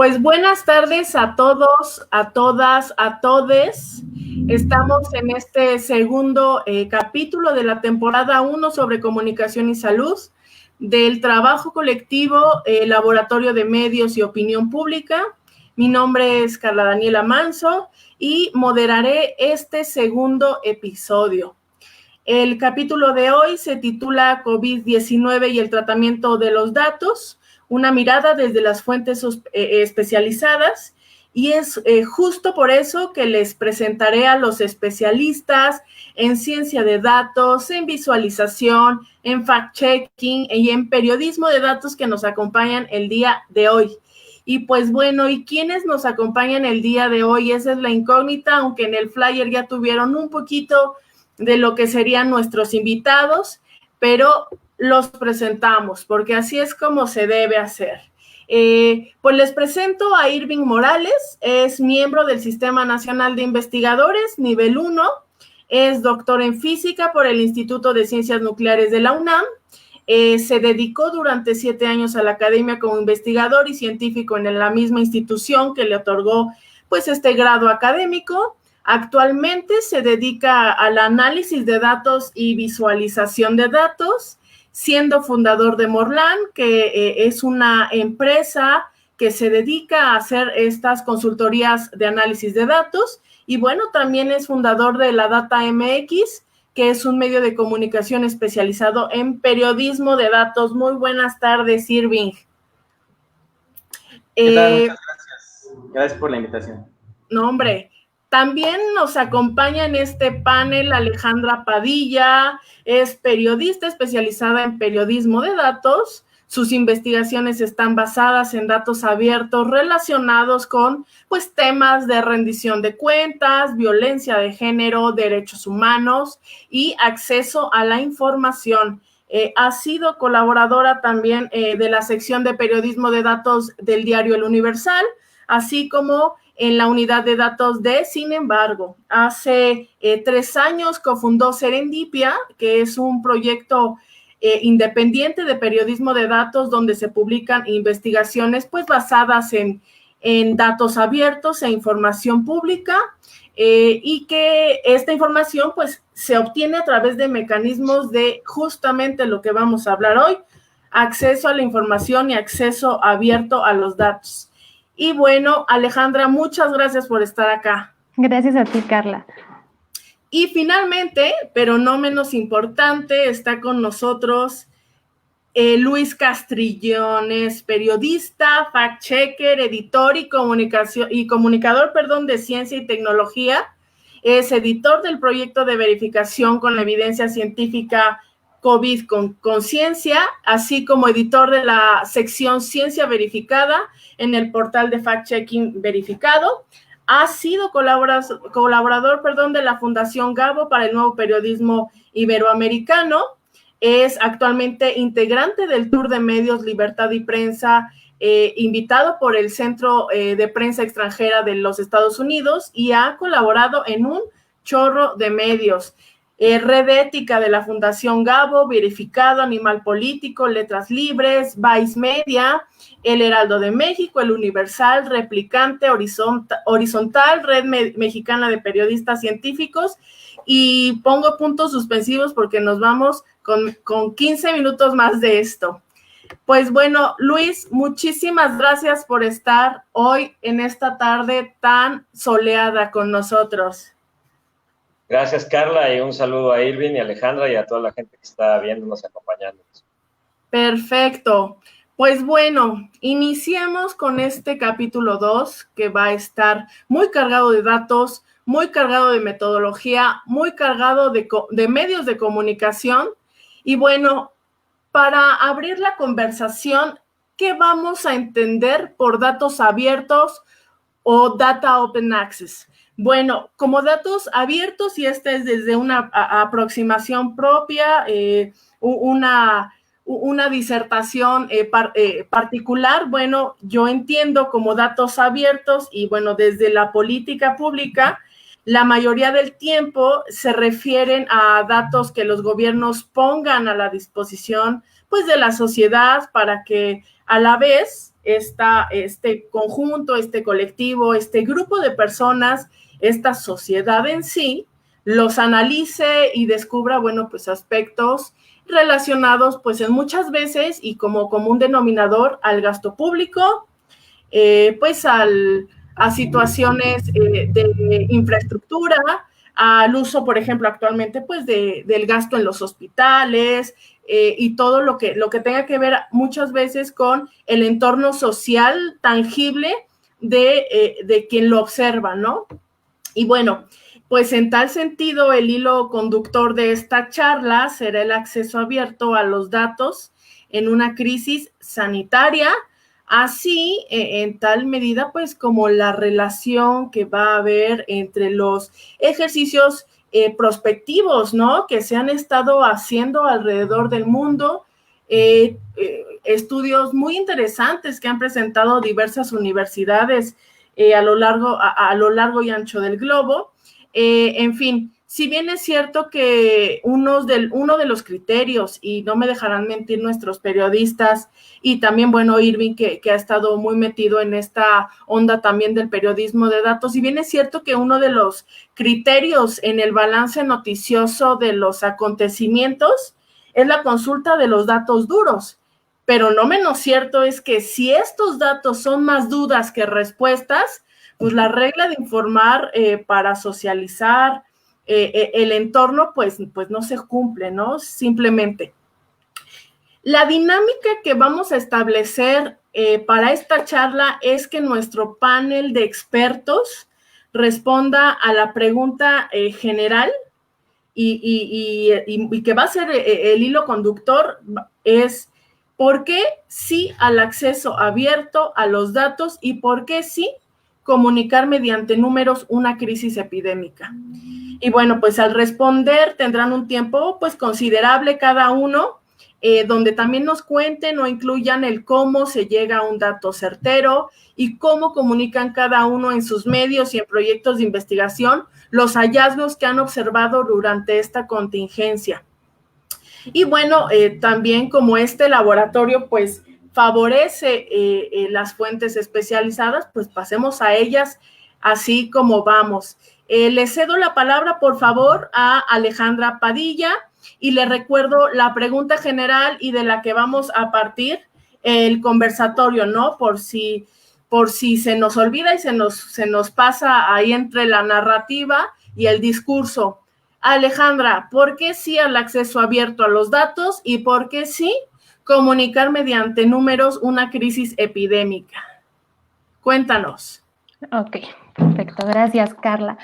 Pues buenas tardes a todos, a todas, a todes. Estamos en este segundo capítulo de la temporada 1 sobre comunicación y salud del trabajo colectivo Laboratorio de Medios y Opinión Pública. Mi nombre es Carla Daniela Manso y moderaré este segundo episodio. El capítulo de hoy se titula COVID-19 y el tratamiento de los datos, una mirada desde las fuentes especializadas, y es justo por eso que les presentaré a los especialistas en ciencia de datos, en visualización, en fact-checking y en periodismo de datos que nos acompañan el día de hoy. Y pues bueno, ¿y quiénes nos acompañan el día de hoy? Esa es la incógnita, aunque en el flyer ya tuvieron un poquito de lo que serían nuestros invitados, pero los presentamos, porque así es como se debe hacer. Pues les presento a Irving Morales, es miembro del Sistema Nacional de Investigadores, nivel 1, es doctor en física por el Instituto de Ciencias Nucleares de la UNAM, se dedicó durante 7 años a la academia como investigador y científico en la misma institución que le otorgó pues este grado académico. Actualmente se dedica al análisis de datos y visualización de datos, siendo fundador de Morlan, que es una empresa que se dedica a hacer estas consultorías de análisis de datos. Y bueno, también es fundador de la Data MX, que es un medio de comunicación especializado en periodismo de datos. Muy buenas tardes, Irving. ¿Qué tal? Muchas gracias. Gracias por la invitación. No, hombre. También nos acompaña en este panel Alejandra Padilla, es periodista especializada en periodismo de datos. Sus investigaciones están basadas en datos abiertos relacionados con pues, temas de rendición de cuentas, violencia de género, derechos humanos y acceso a la información. Ha sido colaboradora también de la sección de periodismo de datos del diario El Universal, así como en la unidad de datos de Sin embargo. Hace 3 años cofundó Serendipia, que es un proyecto independiente de periodismo de datos donde se publican investigaciones pues basadas en datos abiertos e información pública, y que esta información pues se obtiene a través de mecanismos de justamente lo que vamos a hablar hoy, acceso a la información y acceso abierto a los datos. Y bueno, Alejandra, muchas gracias por estar acá. Gracias a ti, Carla. Y finalmente, pero no menos importante, está con nosotros Luis Castrillones, periodista, fact-checker, editor y comunicador de ciencia y tecnología. Es editor del proyecto de verificación con la evidencia científica COVID con Conciencia, así como editor de la sección Ciencia Verificada en el portal de fact-checking verificado. Ha sido colaborador de la Fundación Gabo para el Nuevo Periodismo Iberoamericano. Es actualmente integrante del Tour de Medios Libertad y Prensa, invitado por el Centro de Prensa Extranjera de los Estados Unidos, y ha colaborado en un chorro de medios. Red Ética de la Fundación Gabo, Verificado, Animal Político, Letras Libres, Vice Media, El Heraldo de México, El Universal, Replicante, Horizontal, Red Mexicana de Periodistas Científicos, y pongo puntos suspensivos porque nos vamos con 15 minutos más de esto. Pues bueno, Luis, muchísimas gracias por estar hoy en esta tarde tan soleada con nosotros. Gracias, Carla, y un saludo a Irving y a Alejandra y a toda la gente que está viéndonos, acompañándonos. Perfecto. Pues bueno, iniciemos con este capítulo 2, que va a estar muy cargado de datos, muy cargado de metodología, muy cargado de medios de comunicación. Y bueno, para abrir la conversación, ¿qué vamos a entender por datos abiertos o Data Open Access? Bueno, como datos abiertos, y esta es desde una aproximación propia, una disertación particular, bueno, yo entiendo como datos abiertos, y bueno, desde la política pública, la mayoría del tiempo se refieren a datos que los gobiernos pongan a la disposición pues de la sociedad, para que a la vez este conjunto, este colectivo, este grupo de personas, esta sociedad en sí, los analice y descubra, bueno, pues aspectos relacionados, pues en muchas veces y como común denominador al gasto público, pues a situaciones de infraestructura, al uso, por ejemplo, actualmente, pues del gasto en los hospitales y todo lo que tenga que ver muchas veces con el entorno social tangible de quien lo observa, ¿no? Y bueno, pues en tal sentido, el hilo conductor de esta charla será el acceso abierto a los datos en una crisis sanitaria, así en tal medida pues como la relación que va a haber entre los ejercicios prospectivos, ¿no? Que se han estado haciendo alrededor del mundo, estudios muy interesantes que han presentado diversas universidades a lo largo y ancho del globo. En fin, si bien es cierto que uno de los criterios, y no me dejarán mentir nuestros periodistas, y también, bueno, Irving, que ha estado muy metido en esta onda también del periodismo de datos, si bien es cierto que uno de los criterios en el balance noticioso de los acontecimientos es la consulta de los datos duros, pero no menos cierto es que si estos datos son más dudas que respuestas, pues la regla de informar para socializar el entorno, pues no se cumple, ¿no? Simplemente. La dinámica que vamos a establecer para esta charla es que nuestro panel de expertos responda a la pregunta general y que va a ser el hilo conductor es ¿por qué sí al acceso abierto a los datos y por qué sí comunicar mediante números una crisis epidémica? Y bueno, pues al responder tendrán un tiempo pues considerable cada uno, donde también nos cuenten o incluyan el cómo se llega a un dato certero y cómo comunican cada uno en sus medios y en proyectos de investigación los hallazgos que han observado durante esta contingencia. Y bueno, también como este laboratorio pues favorece las fuentes especializadas, pues pasemos a ellas así como vamos. Le cedo la palabra, por favor, a Alejandra Padilla y le recuerdo la pregunta general y de la que vamos a partir el conversatorio, ¿no? Por si se nos olvida y se nos pasa ahí entre la narrativa y el discurso. Alejandra, ¿por qué sí al acceso abierto a los datos y por qué sí comunicar mediante números una crisis epidémica? Cuéntanos. Ok, perfecto. Gracias, Carla.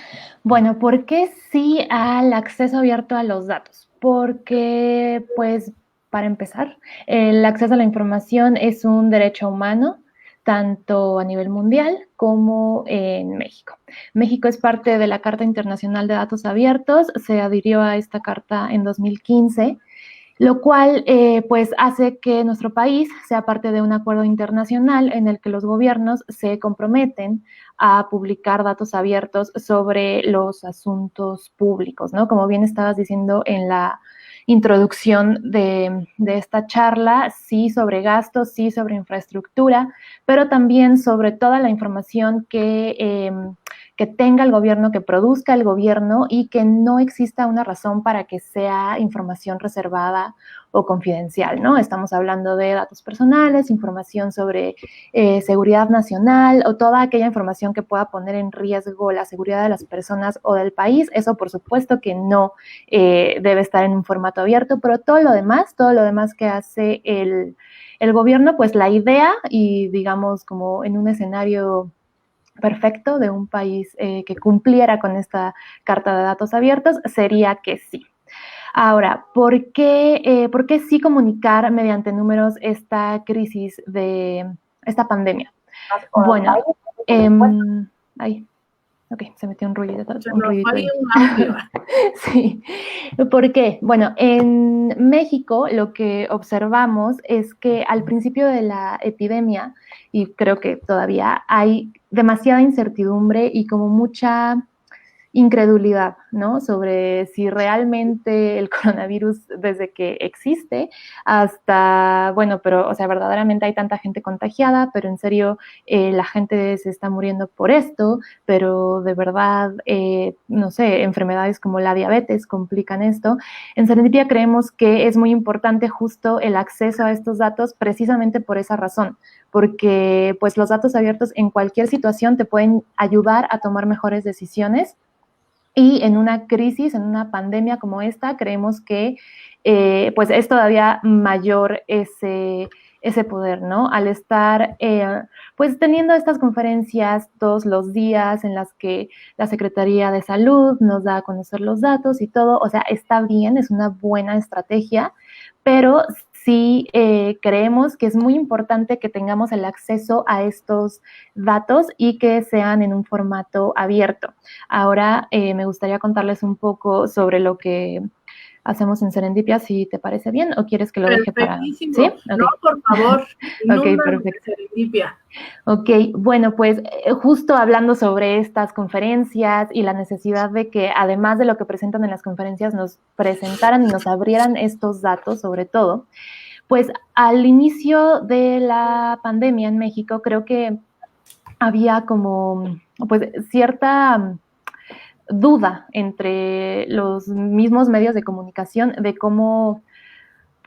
Bueno, ¿por qué sí al acceso abierto a los datos? Porque, pues, para empezar, el acceso a la información es un derecho humano, tanto a nivel mundial como en México. México es parte de la Carta Internacional de Datos Abiertos, se adhirió a esta carta en 2015, lo cual pues hace que nuestro país sea parte de un acuerdo internacional en el que los gobiernos se comprometen a publicar datos abiertos sobre los asuntos públicos, ¿no? Como bien estabas diciendo en la introducción de esta charla, sí sobre gastos, sí sobre infraestructura, pero también sobre toda la información que tenga el gobierno, que produzca el gobierno y que no exista una razón para que sea información reservada o confidencial, ¿no? Estamos hablando de datos personales, información sobre seguridad nacional o toda aquella información que pueda poner en riesgo la seguridad de las personas o del país. Eso, por supuesto, que no debe estar en un formato abierto, pero todo lo demás que hace el gobierno, pues la idea y digamos como en un escenario perfecto de un país que cumpliera con esta Carta de Datos Abiertos sería que sí. Ahora, ¿por qué sí comunicar mediante números esta crisis de esta pandemia? Bueno, ok, se metió un ruido. Sí. ¿Por qué? Bueno, en México lo que observamos es que al principio de la epidemia, y creo que todavía hay demasiada incertidumbre y como mucha incredulidad, ¿no? Sobre si realmente el coronavirus desde que existe hasta, bueno, pero, o sea, verdaderamente hay tanta gente contagiada, pero en serio la gente se está muriendo por esto, pero de verdad, no sé, enfermedades como la diabetes complican esto. En Serendipia creemos que es muy importante justo el acceso a estos datos precisamente por esa razón, porque pues los datos abiertos en cualquier situación te pueden ayudar a tomar mejores decisiones. Y en una crisis, en una pandemia como esta, creemos que pues es todavía mayor ese poder, ¿no? Al estar pues teniendo estas conferencias todos los días en las que la Secretaría de Salud nos da a conocer los datos y todo, o sea, está bien, es una buena estrategia, pero sí creemos que es muy importante que tengamos el acceso a estos datos y que sean en un formato abierto. Ahora me gustaría contarles un poco sobre lo que hacemos en Serendipia, si te parece bien, o quieres que lo deje para... Perfectísimo. ¿Sí? Okay. No, por favor, Ok, perfecto. Serendipia. Ok, bueno, pues justo hablando sobre estas conferencias y la necesidad de que además de lo que presentan en las conferencias nos presentaran y nos abrieran estos datos sobre todo, pues al inicio de la pandemia en México creo que había como pues cierta duda entre los mismos medios de comunicación de cómo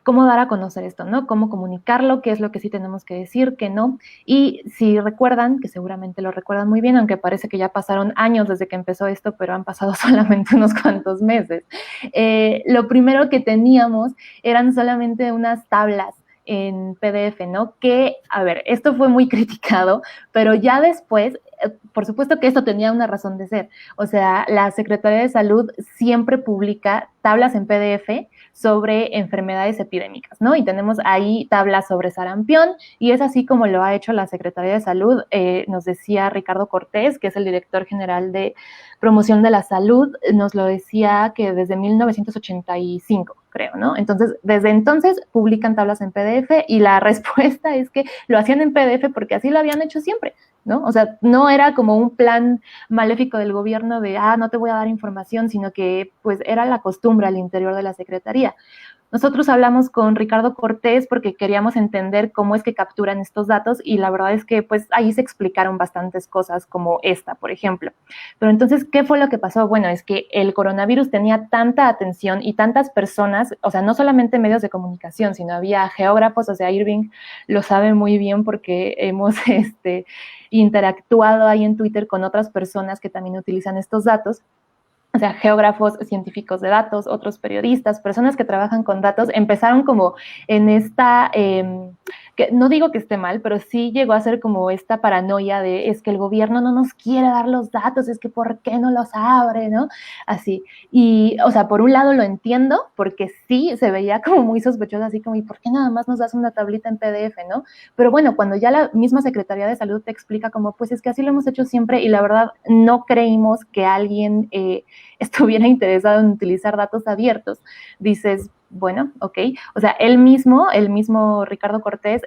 dar a conocer esto, ¿no? Cómo comunicarlo, qué es lo que sí tenemos que decir, qué no. Y si recuerdan, que seguramente lo recuerdan muy bien, aunque parece que ya pasaron años desde que empezó esto, pero han pasado solamente unos cuantos meses, lo primero que teníamos eran solamente unas tablas en PDF, ¿no? Que, a ver, esto fue muy criticado, pero ya después, por supuesto que esto tenía una razón de ser. O sea, la Secretaría de Salud siempre publica tablas en PDF sobre enfermedades epidémicas, ¿no? Y tenemos ahí tablas sobre sarampión, y es así como lo ha hecho la Secretaría de Salud. Nos decía Ricardo Cortés, que es el director general de Promoción de la Salud, nos lo decía que desde 1985, creo, ¿no? Entonces, desde entonces publican tablas en PDF y la respuesta es que lo hacían en PDF porque así lo habían hecho siempre, ¿no? O sea, no era como un plan maléfico del gobierno de, no te voy a dar información, sino que pues era la costumbre al interior de la Secretaría. Nosotros hablamos con Ricardo Cortés porque queríamos entender cómo es que capturan estos datos y la verdad es que pues ahí se explicaron bastantes cosas como esta, por ejemplo. Pero entonces, ¿qué fue lo que pasó? Bueno, es que el coronavirus tenía tanta atención y tantas personas, o sea, no solamente medios de comunicación, sino había geógrafos, o sea, Irving lo sabe muy bien porque hemos interactuado ahí en Twitter con otras personas que también utilizan estos datos. O sea, geógrafos, científicos de datos, otros periodistas, personas que trabajan con datos, empezaron como en esta, que no digo que esté mal, pero sí llegó a ser como esta paranoia de es que el gobierno no nos quiere dar los datos, es que ¿por qué no los abre?, ¿no? Así. Y, o sea, por un lado lo entiendo, porque sí se veía como muy sospechoso, así como, ¿y por qué nada más nos das una tablita en PDF, no? Pero bueno, cuando ya la misma Secretaría de Salud te explica como, pues es que así lo hemos hecho siempre y la verdad no creímos que alguien estuviera interesado en utilizar datos abiertos, dices, bueno, ok. O sea, el mismo Ricardo Cortés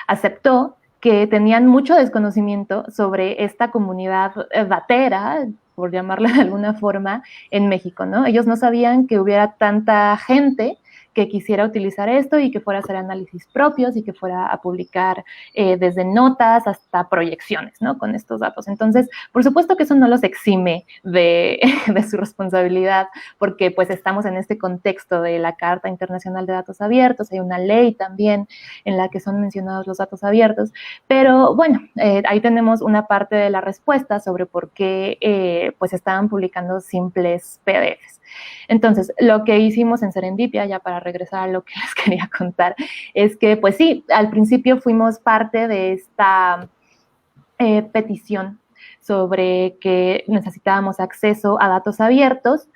aceptó que tenían mucho desconocimiento sobre esta comunidad datera, por llamarla de alguna forma, en México, ¿no? Ellos no sabían que hubiera tanta gente que quisiera utilizar esto y que fuera a hacer análisis propios y que fuera a publicar desde notas hasta proyecciones, ¿no? Con estos datos. Entonces, por supuesto que eso no los exime de su responsabilidad, porque pues estamos en este contexto de la Carta Internacional de Datos Abiertos, hay una ley también en la que son mencionados los datos abiertos, pero bueno, ahí tenemos una parte de la respuesta sobre por qué pues estaban publicando simples PDFs. Entonces, lo que hicimos en Serendipia, ya para regresar a lo que les quería contar, es que, pues sí, al principio fuimos parte de esta petición sobre que necesitábamos acceso a datos abiertos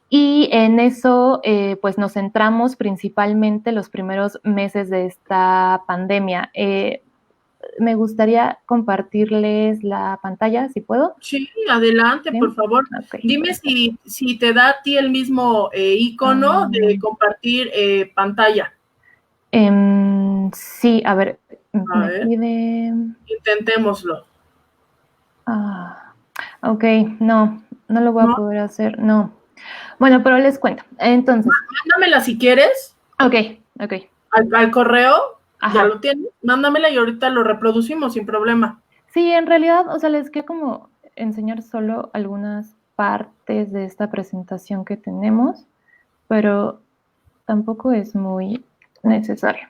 y en eso pues nos centramos principalmente los primeros meses de esta pandemia. Me gustaría compartirles la pantalla, si puedo. Sí, adelante, ¿sí? Por favor. Okay, dime si te da a ti el mismo icono de compartir pantalla. Sí, a ver. Intentémoslo. Ok, no, no lo voy a poder hacer, no. Bueno, pero les cuento. Entonces. Mándamela si quieres. Ok. Al correo, Ajá. ya lo tienes. Mándamela y ahorita lo reproducimos sin problema. Sí, en realidad, o sea, les quiero como enseñar solo algunas partes de esta presentación que tenemos, pero tampoco es muy necesario.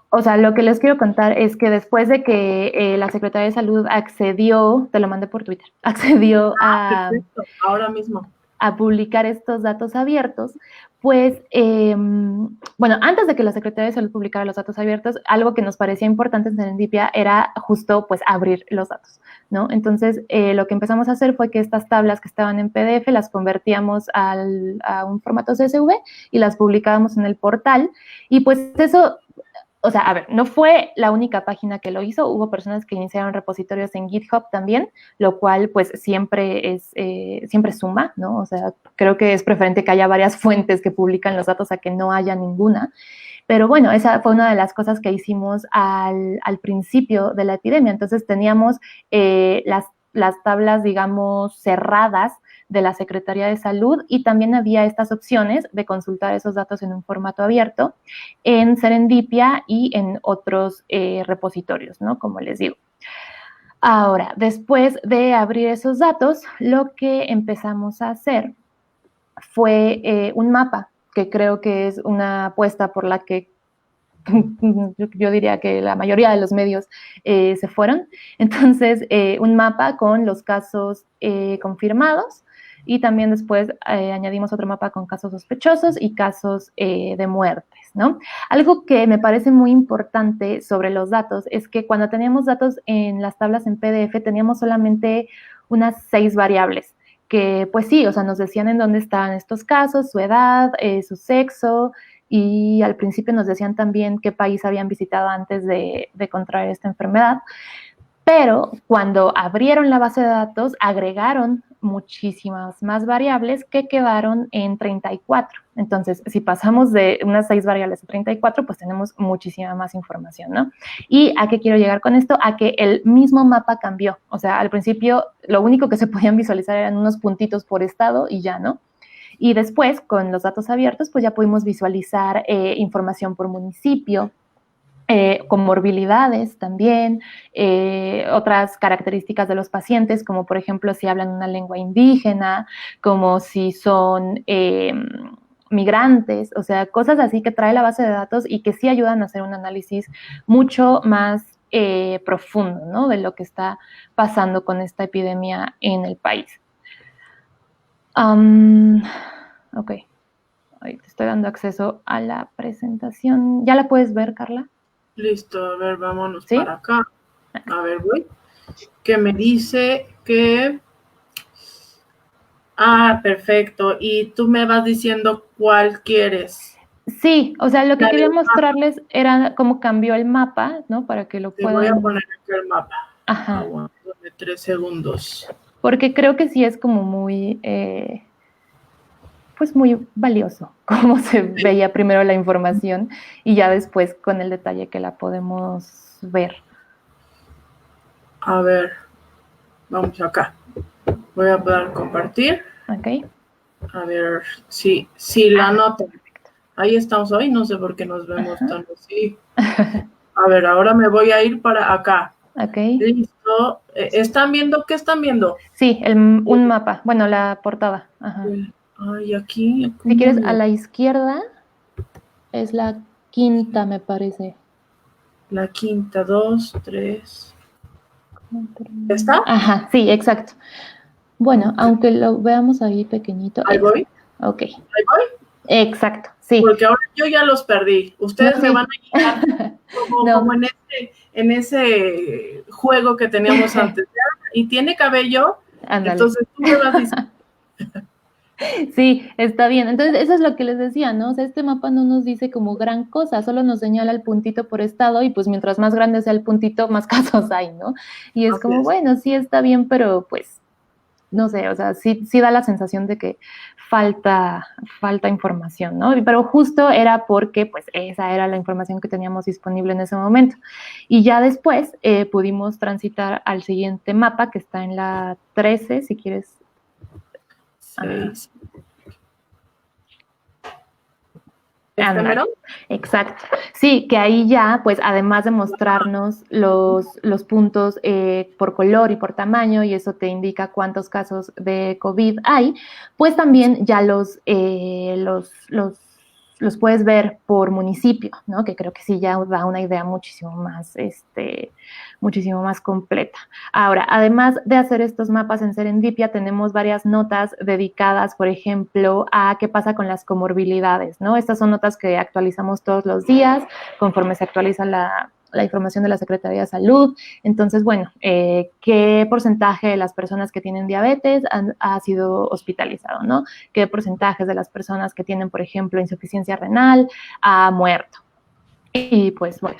O sea, lo que les quiero contar es que después de que la Secretaría de Salud accedió, te lo mandé por Twitter, accedió Perfecto, ahora mismo. A publicar estos datos abiertos, pues, bueno, antes de que la Secretaría de Salud publicara los datos abiertos, algo que nos parecía importante en Serendipia era justo, pues, abrir los datos, ¿no? Entonces, lo que empezamos a hacer fue que estas tablas que estaban en PDF las convertíamos a un formato CSV y las publicábamos en el portal, y pues eso... O sea, a ver, no fue la única página que lo hizo, hubo personas que iniciaron repositorios en GitHub también, lo cual pues siempre suma, ¿no? O sea, creo que es preferente que haya varias fuentes que publican los datos a que no haya ninguna. Pero bueno, esa fue una de las cosas que hicimos al principio de la epidemia. Entonces teníamos las tablas, digamos, cerradas de la Secretaría de Salud, y también había estas opciones de consultar esos datos en un formato abierto en Serendipia y en otros repositorios, ¿no? Como les digo. Ahora, después de abrir esos datos, lo que empezamos a hacer fue un mapa, que creo que es una apuesta por la que yo diría que la mayoría de los medios se fueron. Entonces, un mapa con los casos confirmados, y también después añadimos otro mapa con casos sospechosos y casos de muertes, ¿no? Algo que me parece muy importante sobre los datos es que cuando teníamos datos en las tablas en PDF teníamos solamente unas 6 variables, que pues sí, o sea, nos decían en dónde estaban estos casos, su edad, su sexo, y al principio nos decían también qué país habían visitado antes de contraer esta enfermedad. Pero cuando abrieron la base de datos, agregaron muchísimas más variables que quedaron en 34. Entonces, si pasamos de unas 6 variables a 34, pues tenemos muchísima más información, ¿no? ¿Y a qué quiero llegar con esto? A que el mismo mapa cambió. O sea, al principio lo único que se podían visualizar eran unos puntitos por estado y ya, ¿no? Y después, con los datos abiertos, pues ya pudimos visualizar información por municipio, comorbilidades también, otras características de los pacientes, como por ejemplo si hablan una lengua indígena, como si son migrantes, o sea, cosas así que trae la base de datos y que sí ayudan a hacer un análisis mucho más profundo, ¿no? De lo que está pasando con esta epidemia en el país. Ok, ahí te estoy dando acceso a la presentación. ¿Ya la puedes ver, Carla? Listo, a ver, vámonos, ¿sí?, para acá. A ver, voy. Que me dice que... Ah, perfecto. Y tú me vas diciendo cuál quieres. Sí, o sea, lo que quería mostrarles era cómo cambió el mapa, ¿no? Para que lo puedan... Voy a poner aquí el mapa. Ajá. Aguántame 3 segundos. Porque creo que sí es como muy... pues muy valioso cómo se veía primero la información y ya después con el detalle que la podemos ver. A ver, vamos acá. Voy a poder compartir. Ok. A ver, sí la noto. Ahí estamos hoy, no sé por qué nos vemos tan así. A ver, ahora me voy a ir para acá. Ok. Listo. ¿Están viendo? ¿Qué están viendo? Sí, un mapa. Bueno, la portada. Ajá. Ay, aquí. Si quieres, a la izquierda es la quinta, me parece. La quinta, 2, 3. ¿Está? Ajá, sí, exacto. Bueno, aunque lo veamos ahí pequeñito. Ahí voy. Ok. Ahí voy. Exacto, sí. Porque ahora yo ya los perdí. Ustedes me van a guiar como en ese juego que teníamos antes. Y tiene cabello. Ándale. Entonces tú me vas diciendo. Sí, está bien. Entonces, eso es lo que les decía, ¿no? O sea, este mapa no nos dice como gran cosa, solo nos señala el puntito por estado y pues mientras más grande sea el puntito, más casos hay, ¿no? Y es como, bueno, sí está bien, pero pues, no sé, o sea, sí da la sensación de que falta información, ¿no? Pero justo era porque, pues, esa era la información que teníamos disponible en ese momento. Y ya después pudimos transitar al siguiente mapa, que está en la 13, si quieres 6. Exacto. Sí, que ahí ya, pues además de mostrarnos los puntos por color y por tamaño, y eso te indica cuántos casos de COVID hay, pues también ya los puedes ver por municipio, ¿no? Que creo que sí ya da una idea muchísimo más completa. Ahora, además de hacer estos mapas en Serendipia, tenemos varias notas dedicadas, por ejemplo, a qué pasa con las comorbilidades, ¿no? Estas son notas que actualizamos todos los días, conforme se actualiza la información de la Secretaría de Salud. Entonces, bueno, ¿qué porcentaje de las personas que tienen diabetes ha sido hospitalizado, ¿no? ¿Qué porcentajes de las personas que tienen, por ejemplo, insuficiencia renal ha muerto? Y pues bueno,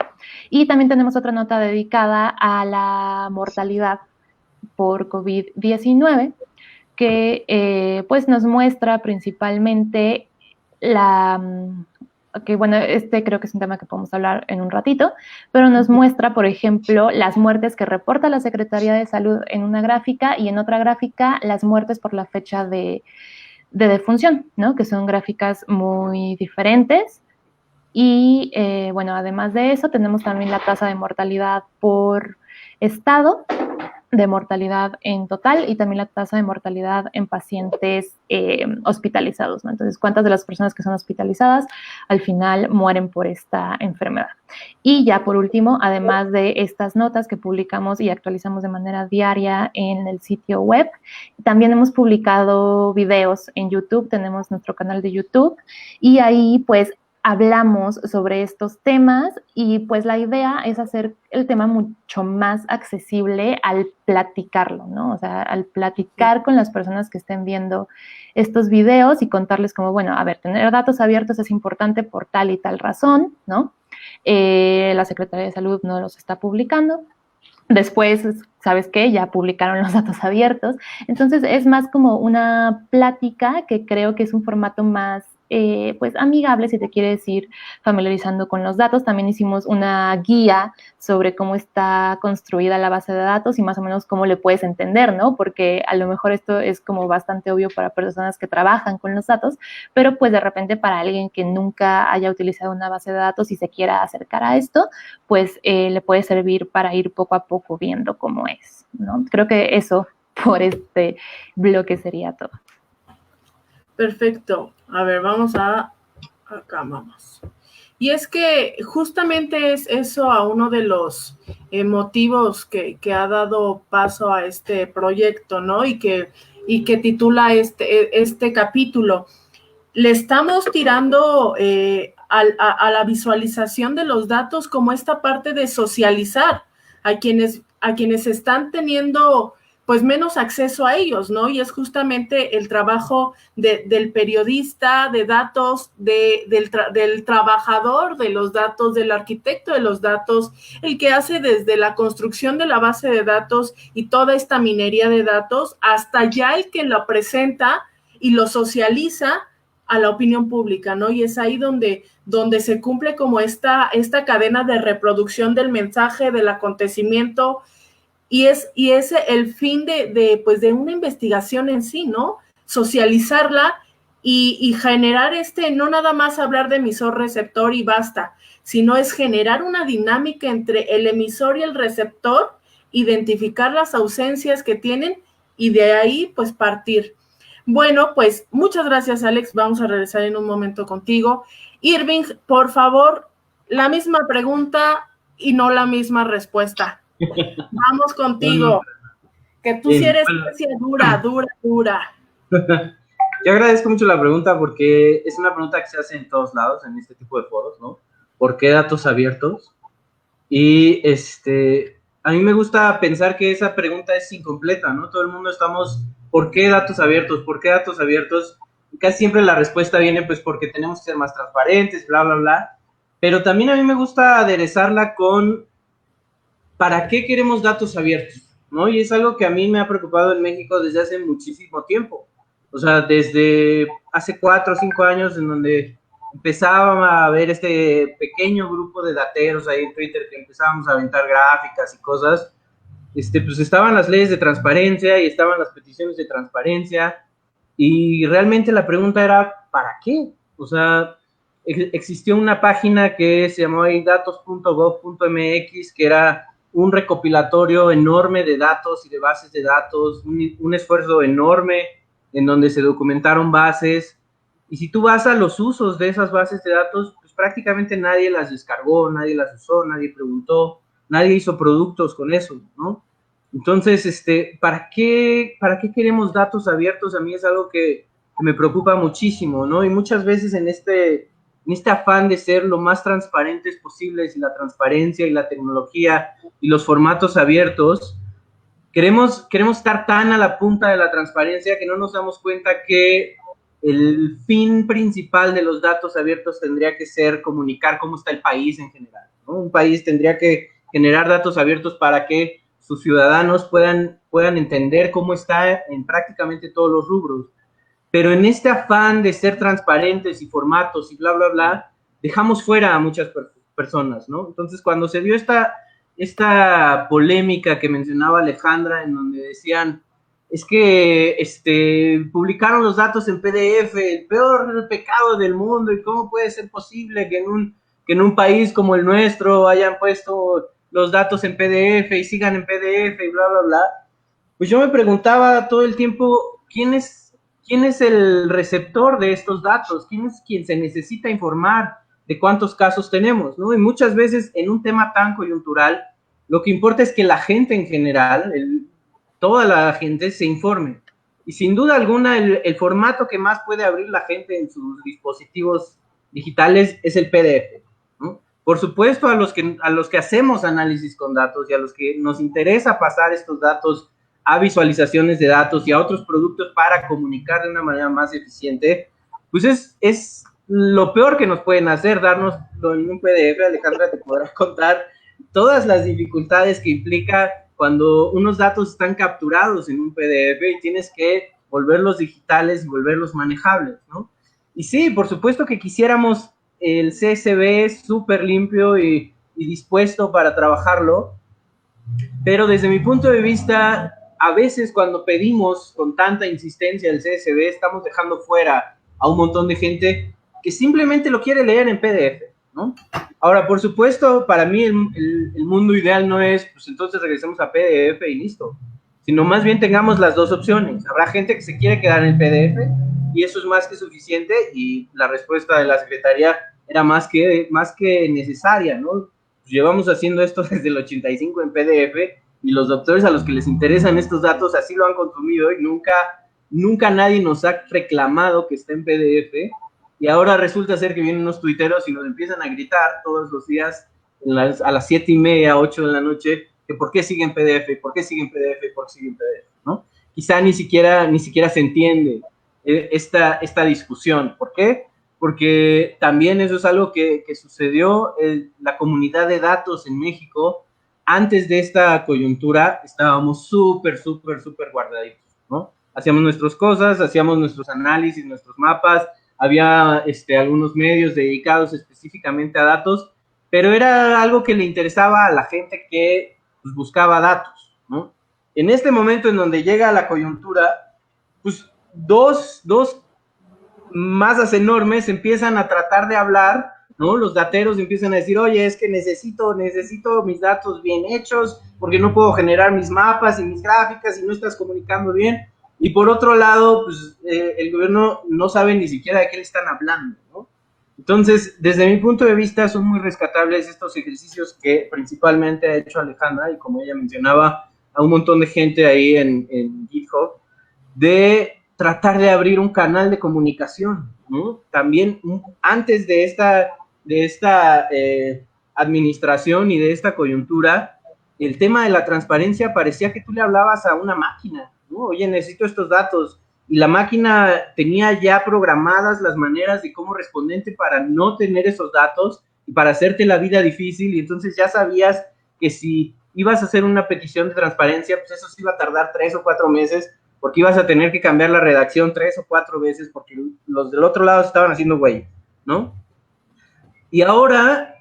y también tenemos otra nota dedicada a la mortalidad por COVID-19, que pues nos muestra principalmente que bueno, creo que es un tema que podemos hablar en un ratito, pero nos muestra, por ejemplo, las muertes que reporta la Secretaría de Salud en una gráfica, y en otra gráfica las muertes por la fecha de defunción, ¿no? Que son gráficas muy diferentes. Y bueno, además de eso, tenemos también la tasa de mortalidad por estado, de mortalidad en total, y también la tasa de mortalidad en pacientes hospitalizados, ¿no? Entonces, ¿cuántas de las personas que son hospitalizadas al final mueren por esta enfermedad? Y ya por último, además de estas notas que publicamos y actualizamos de manera diaria en el sitio web, también hemos publicado videos en YouTube, tenemos nuestro canal de YouTube, y ahí pues hablamos sobre estos temas, y pues la idea es hacer el tema mucho más accesible al platicarlo, ¿no? O sea, al platicar con las personas que estén viendo estos videos y contarles como, bueno, a ver, tener datos abiertos es importante por tal y tal razón, ¿no? La Secretaría de Salud no los está publicando. Después, ¿sabes qué? Ya publicaron los datos abiertos. Entonces, es más como una plática, que creo que es un formato más pues amigable, si te quieres ir familiarizando con los datos. También hicimos una guía sobre cómo está construida la base de datos y más o menos cómo le puedes entender, ¿no? Porque a lo mejor esto es como bastante obvio para personas que trabajan con los datos, pero pues de repente para alguien que nunca haya utilizado una base de datos y se quiera acercar a esto, pues le puede servir para ir poco a poco viendo cómo es, ¿no? Creo que eso por este bloque sería todo. Perfecto. A ver, vamos acá vamos. Y es que justamente es eso a uno de los motivos que ha dado paso a este proyecto, ¿no? Y que titula este capítulo. Le estamos tirando a la visualización de los datos como esta parte de socializar a quienes están teniendo pues menos acceso a ellos, ¿no? Y es justamente el trabajo del periodista de datos, del trabajador de los datos, del arquitecto de los datos, el que hace desde la construcción de la base de datos y toda esta minería de datos, hasta ya el que lo presenta y lo socializa a la opinión pública, ¿no? Y es ahí donde se cumple como esta cadena de reproducción del mensaje, del acontecimiento, y es el fin pues de una investigación en sí, ¿no? Socializarla y generar no nada más hablar de emisor-receptor y basta, sino es generar una dinámica entre el emisor y el receptor, identificar las ausencias que tienen y de ahí pues partir. Bueno, pues muchas gracias, Alex. Vamos a regresar en un momento contigo. Irving, por favor, la misma pregunta y no la misma respuesta. Vamos contigo. Que tú sí eres dura. Yo agradezco mucho la pregunta porque es una pregunta que se hace en todos lados, en este tipo de foros, ¿no? ¿Por qué datos abiertos? Y a mí me gusta pensar que esa pregunta es incompleta, ¿no? Todo el mundo estamos, ¿por qué datos abiertos? ¿Por qué datos abiertos? Y casi siempre la respuesta viene, pues, porque tenemos que ser más transparentes, bla, bla, bla. Pero también a mí me gusta aderezarla con, ¿para qué queremos datos abiertos? ¿No? Y es algo que a mí me ha preocupado en México desde hace muchísimo tiempo. O sea, desde hace 4 o 5 años, en donde empezaba a ver este pequeño grupo de dateros ahí en Twitter que empezábamos a aventar gráficas y cosas, pues estaban las leyes de transparencia y estaban las peticiones de transparencia, Y realmente la pregunta era, ¿para qué? O sea, existió una página que se llamaba datos.gov.mx, que era un recopilatorio enorme de datos y de bases de datos, un esfuerzo enorme en donde se documentaron bases. Y si tú vas a los usos de esas bases de datos, pues prácticamente nadie las descargó, nadie las usó, nadie preguntó, nadie hizo productos con eso, ¿no? Entonces, ¿para qué queremos datos abiertos? A mí es algo que me preocupa muchísimo, ¿no? Y muchas veces en este afán de ser lo más transparentes posibles, y la transparencia y la tecnología y los formatos abiertos, queremos estar tan a la punta de la transparencia que no nos damos cuenta que el fin principal de los datos abiertos tendría que ser comunicar cómo está el país en general, ¿no? Un país tendría que generar datos abiertos para que sus ciudadanos puedan entender cómo está en prácticamente todos los rubros. Pero en este afán de ser transparentes y formatos y bla, bla, bla, dejamos fuera a muchas personas, ¿no? Entonces, cuando se dio esta polémica que mencionaba Alejandra, en donde decían, es que publicaron los datos en PDF, el peor pecado del mundo, y cómo puede ser posible que en un país como el nuestro hayan puesto los datos en PDF y sigan en PDF y bla, bla, bla. Pues yo me preguntaba todo el tiempo, ¿quién es el receptor de estos datos? ¿Quién es quien se necesita informar de cuántos casos tenemos, ¿no? Y muchas veces en un tema tan coyuntural, lo que importa es que la gente en general, toda la gente se informe. Y sin duda alguna, el formato que más puede abrir la gente en sus dispositivos digitales es el PDF, ¿no? Por supuesto, a los que hacemos análisis con datos y a los que nos interesa pasar estos datos a visualizaciones de datos y a otros productos para comunicar de una manera más eficiente, pues es lo peor que nos pueden hacer, dárnoslo en un PDF. Alejandra te podrá contar todas las dificultades que implica cuando unos datos están capturados en un PDF y tienes que volverlos digitales y volverlos manejables, ¿no? Y sí, por supuesto que quisiéramos el CSV súper limpio y dispuesto para trabajarlo, pero desde mi punto de vista, a veces cuando pedimos con tanta insistencia el CSV, estamos dejando fuera a un montón de gente que simplemente lo quiere leer en PDF, ¿no? Ahora, por supuesto, para mí el mundo ideal no es, pues entonces regresemos a PDF y listo, sino más bien tengamos las dos opciones. Habrá gente que se quiere quedar en PDF y eso es más que suficiente, y la respuesta de la Secretaría era más que necesaria, ¿no? Llevamos haciendo esto desde el 85 en PDF, y los doctores a los que les interesan estos datos así lo han consumido, y nunca nadie nos ha reclamado que esté en PDF. Y ahora resulta ser que vienen unos tuiteros y nos empiezan a gritar todos los días a las 7:30, 8 de la noche, que por qué siguen PDF, por qué siguen PDF, por qué siguen PDF, ¿no? Quizá ni siquiera se entiende esta discusión. ¿Por qué? Porque también eso es algo que sucedió en la comunidad de datos en México. Antes de esta coyuntura estábamos súper guardaditos, ¿no? Hacíamos nuestras cosas, hacíamos nuestros análisis, nuestros mapas, había algunos medios dedicados específicamente a datos, pero era algo que le interesaba a la gente que pues, buscaba datos, ¿no? En este momento en donde llega la coyuntura, pues dos masas enormes empiezan a tratar de hablar, ¿no? Los dateros empiezan a decir, oye, es que necesito mis datos bien hechos, porque no puedo generar mis mapas y mis gráficas y no estás comunicando bien. Y por otro lado, pues el gobierno no sabe ni siquiera de qué le están hablando, ¿no? Entonces, desde mi punto de vista, son muy rescatables estos ejercicios que principalmente ha hecho Alejandra, y como ella mencionaba, a un montón de gente ahí en GitHub, de tratar de abrir un canal de comunicación, ¿no? También antes de esta administración y de esta coyuntura, el tema de la transparencia parecía que tú le hablabas a una máquina, ¿no? Oye, necesito estos datos, y la máquina tenía ya programadas las maneras de cómo responderte para no tener esos datos y para hacerte la vida difícil, y entonces ya sabías que si ibas a hacer una petición de transparencia, pues eso sí iba a tardar 3 o 4 meses, porque ibas a tener que cambiar la redacción 3 o 4 veces, porque los del otro lado estaban haciendo güey, ¿no? Y ahora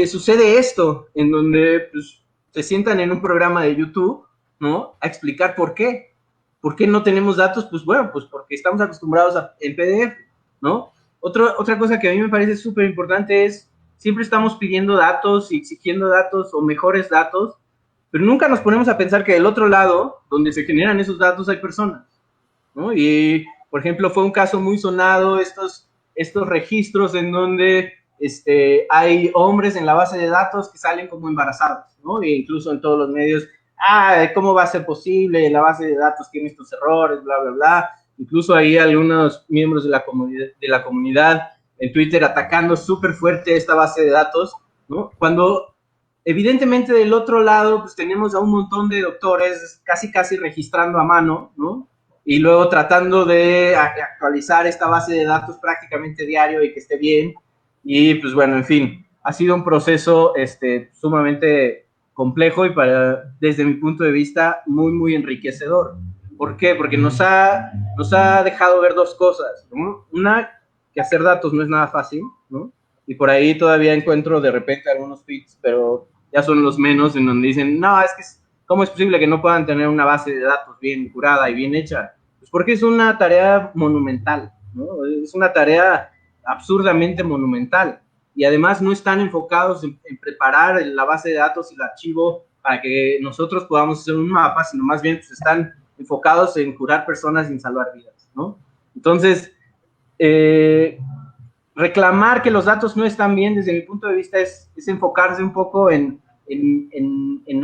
sucede esto, en donde pues, se sientan en un programa de YouTube, ¿no? A explicar por qué. ¿Por qué no tenemos datos? Pues bueno, pues porque estamos acostumbrados en PDF, ¿no? Otra cosa que a mí me parece súper importante es, siempre estamos pidiendo datos y exigiendo datos o mejores datos, pero nunca nos ponemos a pensar que del otro lado, donde se generan esos datos, hay personas, ¿no? Y, por ejemplo, fue un caso muy sonado estos registros en donde hay hombres en la base de datos que salen como embarazados, ¿no? E incluso en todos los medios, ¿cómo va a ser posible? La base de datos tiene estos errores, bla, bla, bla. Incluso hay algunos miembros de la comunidad en Twitter atacando súper fuerte esta base de datos, ¿no? Cuando evidentemente del otro lado pues tenemos a un montón de doctores casi registrando a mano, ¿no? Y luego tratando de actualizar esta base de datos prácticamente diario y que esté bien. Y pues bueno, en fin, ha sido un proceso sumamente complejo y desde mi punto de vista muy, muy enriquecedor. ¿Por qué? Porque nos ha dejado ver dos cosas, ¿no? Una, que hacer datos no es nada fácil, ¿no? Y por ahí todavía encuentro de repente algunos tweets, pero ya son los menos, en donde dicen, no, es que ¿cómo es posible que no puedan tener una base de datos bien curada y bien hecha? Pues porque es una tarea monumental, ¿no? Es una tarea absurdamente monumental. Y además no están enfocados en preparar la base de datos y el archivo para que nosotros podamos hacer un mapa, sino más bien pues, están enfocados en curar personas y en salvar vidas, ¿no? Entonces, reclamar que los datos no están bien, desde mi punto de vista, es enfocarse un poco en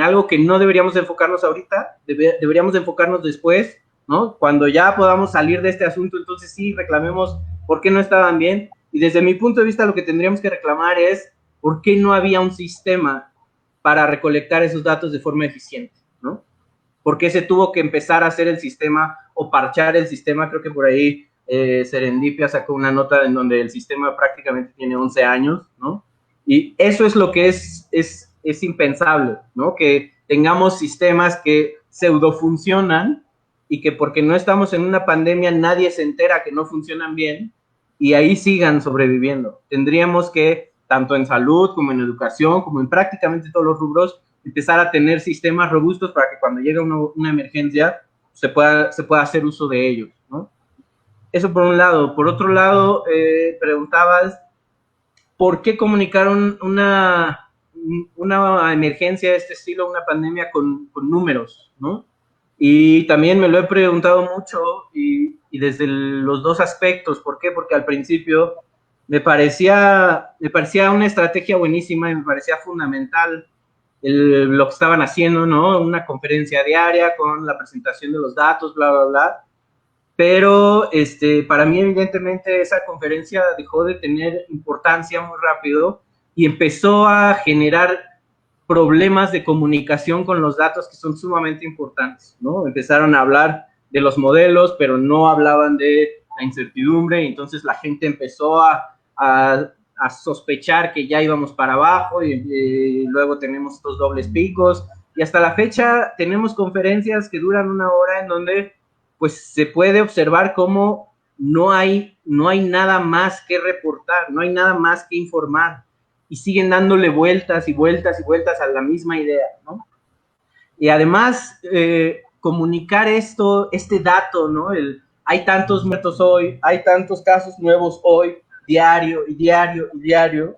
algo que no deberíamos enfocarnos ahorita, deberíamos enfocarnos después, ¿no? Cuando ya podamos salir de este asunto, entonces sí, reclamemos por qué no estaban bien. Y desde mi punto de vista, lo que tendríamos que reclamar es por qué no había un sistema para recolectar esos datos de forma eficiente, ¿no? ¿Por qué se tuvo que empezar a hacer el sistema o parchar el sistema? Creo que por ahí Serendipia sacó una nota en donde el sistema prácticamente tiene 11 años, ¿no? Y eso es lo que es impensable, ¿no? Que tengamos sistemas que pseudo funcionan y que porque no estamos en una pandemia nadie se entera que no funcionan bien y ahí sigan sobreviviendo. Tendríamos que, tanto en salud como en educación, como en prácticamente todos los rubros, empezar a tener sistemas robustos para que cuando llegue una emergencia se pueda hacer uso de ellos, ¿no? Eso por un lado. Por otro lado, preguntabas, ¿por qué comunicaron una emergencia de este estilo, una pandemia con números, ¿no? Y también me lo he preguntado mucho y desde los dos aspectos. ¿Por qué? Porque al principio me parecía una estrategia buenísima y me parecía fundamental lo que estaban haciendo, ¿no? Una conferencia diaria con la presentación de los datos, bla, bla, bla. Pero para mí, evidentemente, esa conferencia dejó de tener importancia muy rápido y empezó a generar problemas de comunicación con los datos que son sumamente importantes, ¿no? Empezaron a hablar de los modelos, pero no hablaban de la incertidumbre, y entonces la gente empezó a sospechar que ya íbamos para abajo y luego tenemos estos dobles picos y hasta la fecha tenemos conferencias que duran 1 hora en donde pues se puede observar cómo no hay nada más que reportar, no hay nada más que informar y siguen dándole vueltas y vueltas y vueltas a la misma idea, ¿no? Y además comunicar este dato, ¿no? Hay tantos muertos hoy, hay tantos casos nuevos hoy, diario y diario y diario,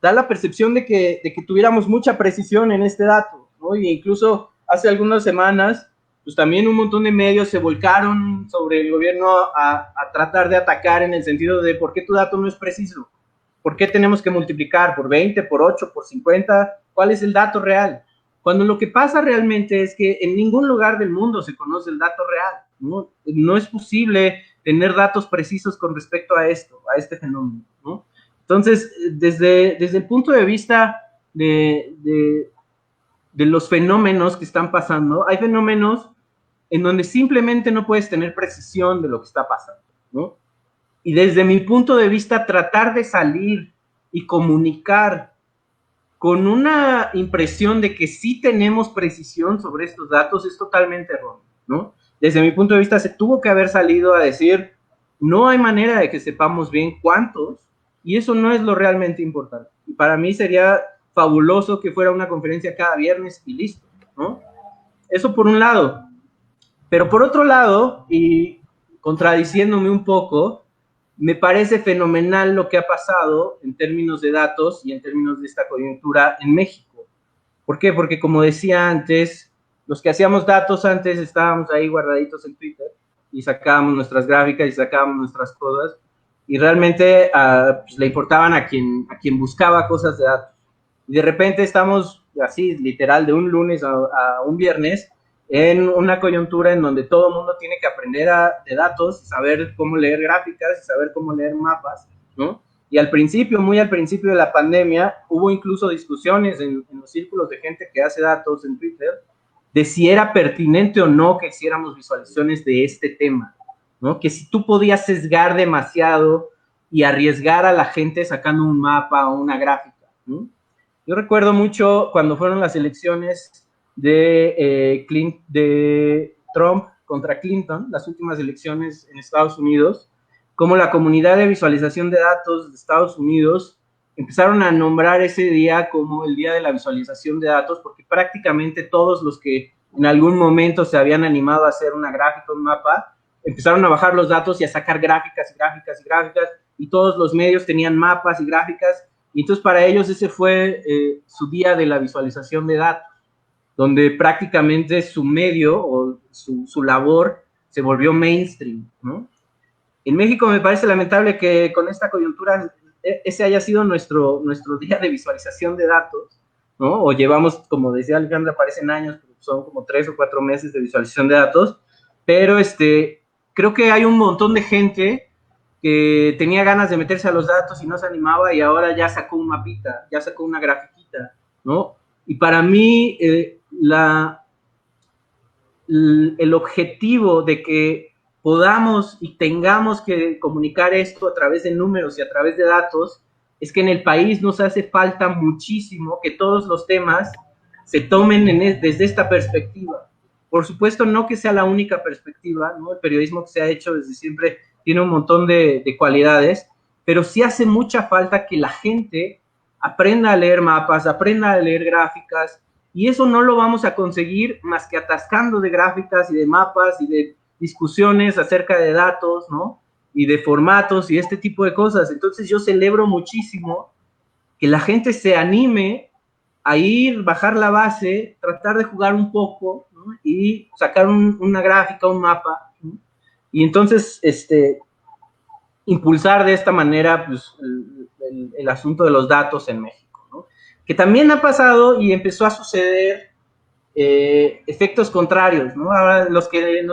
da la percepción de que tuviéramos mucha precisión en este dato, ¿no? Y incluso hace algunas semanas, pues también un montón de medios se volcaron sobre el gobierno a tratar de atacar en el sentido de por qué tu dato no es preciso, por qué tenemos que multiplicar por 20, por 8, por 50, ¿cuál es el dato real? Cuando lo que pasa realmente es que en ningún lugar del mundo se conoce el dato real, ¿no? No es posible tener datos precisos con respecto a este fenómeno, ¿no? Entonces, desde el punto de vista de los fenómenos que están pasando, hay fenómenos en donde simplemente no puedes tener precisión de lo que está pasando, ¿no? Y desde mi punto de vista, tratar de salir y comunicar con una impresión de que sí tenemos precisión sobre estos datos es totalmente erróneo, ¿no? Desde mi punto de vista, se tuvo que haber salido a decir, no hay manera de que sepamos bien cuántos, y eso no es lo realmente importante. Y para mí sería fabuloso que fuera una conferencia cada viernes y listo, ¿no? Eso por un lado. Pero por otro lado, y contradiciéndome un poco, me parece fenomenal lo que ha pasado en términos de datos y en términos de esta coyuntura en México. ¿Por qué? Porque como decía antes, los que hacíamos datos antes estábamos ahí guardaditos en Twitter y sacábamos nuestras gráficas y sacábamos nuestras cosas y realmente pues, le importaban a quien buscaba cosas de datos. Y de repente estamos así, literal, de un lunes a un viernes en una coyuntura en donde todo el mundo tiene que aprender de datos, saber cómo leer gráficas, saber cómo leer mapas, ¿no? Y al principio, muy al principio de la pandemia, hubo incluso discusiones en los círculos de gente que hace datos en Twitter de si era pertinente o no que hiciéramos visualizaciones de este tema, ¿no? Que si tú podías sesgar demasiado y arriesgar a la gente sacando un mapa o una gráfica, ¿no? Yo recuerdo mucho cuando fueron las elecciones de Trump contra Clinton, las últimas elecciones en Estados Unidos, como la comunidad de visualización de datos de Estados Unidos empezaron a nombrar ese día como el día de la visualización de datos, porque prácticamente todos los que en algún momento se habían animado a hacer una gráfica, un mapa, empezaron a bajar los datos y a sacar gráficas y gráficas y gráficas, y todos los medios tenían mapas y gráficas, y entonces para ellos ese fue su día de la visualización de datos, donde prácticamente su medio o su labor se volvió mainstream, ¿no? En México me parece lamentable que con esta coyuntura ese haya sido nuestro día de visualización de datos, ¿no? O llevamos, como decía Alejandra, parecen años, pero son como 3 o 4 meses de visualización de datos, pero creo que hay un montón de gente que tenía ganas de meterse a los datos y no se animaba y ahora ya sacó un mapita, ya sacó una grafiquita, ¿no? Y para mí el objetivo de que podamos y tengamos que comunicar esto a través de números y a través de datos es que en el país nos hace falta muchísimo que todos los temas se tomen desde esta perspectiva. Por supuesto, no que sea la única perspectiva, ¿no? El periodismo que se ha hecho desde siempre tiene un montón de cualidades, pero sí hace mucha falta que la gente aprenda a leer mapas, aprenda a leer gráficas, y eso no lo vamos a conseguir más que atascando de gráficas y de mapas y de discusiones acerca de datos, ¿no? Y de formatos y este tipo de cosas. Entonces yo celebro muchísimo que la gente se anime a ir, bajar la base, tratar de jugar un poco, ¿no? Y sacar una gráfica, un mapa, ¿no? Y entonces impulsar de esta manera pues, el asunto de los datos en México, ¿no? Que también ha pasado y empezó a suceder efectos contrarios, ¿no? Ahora los que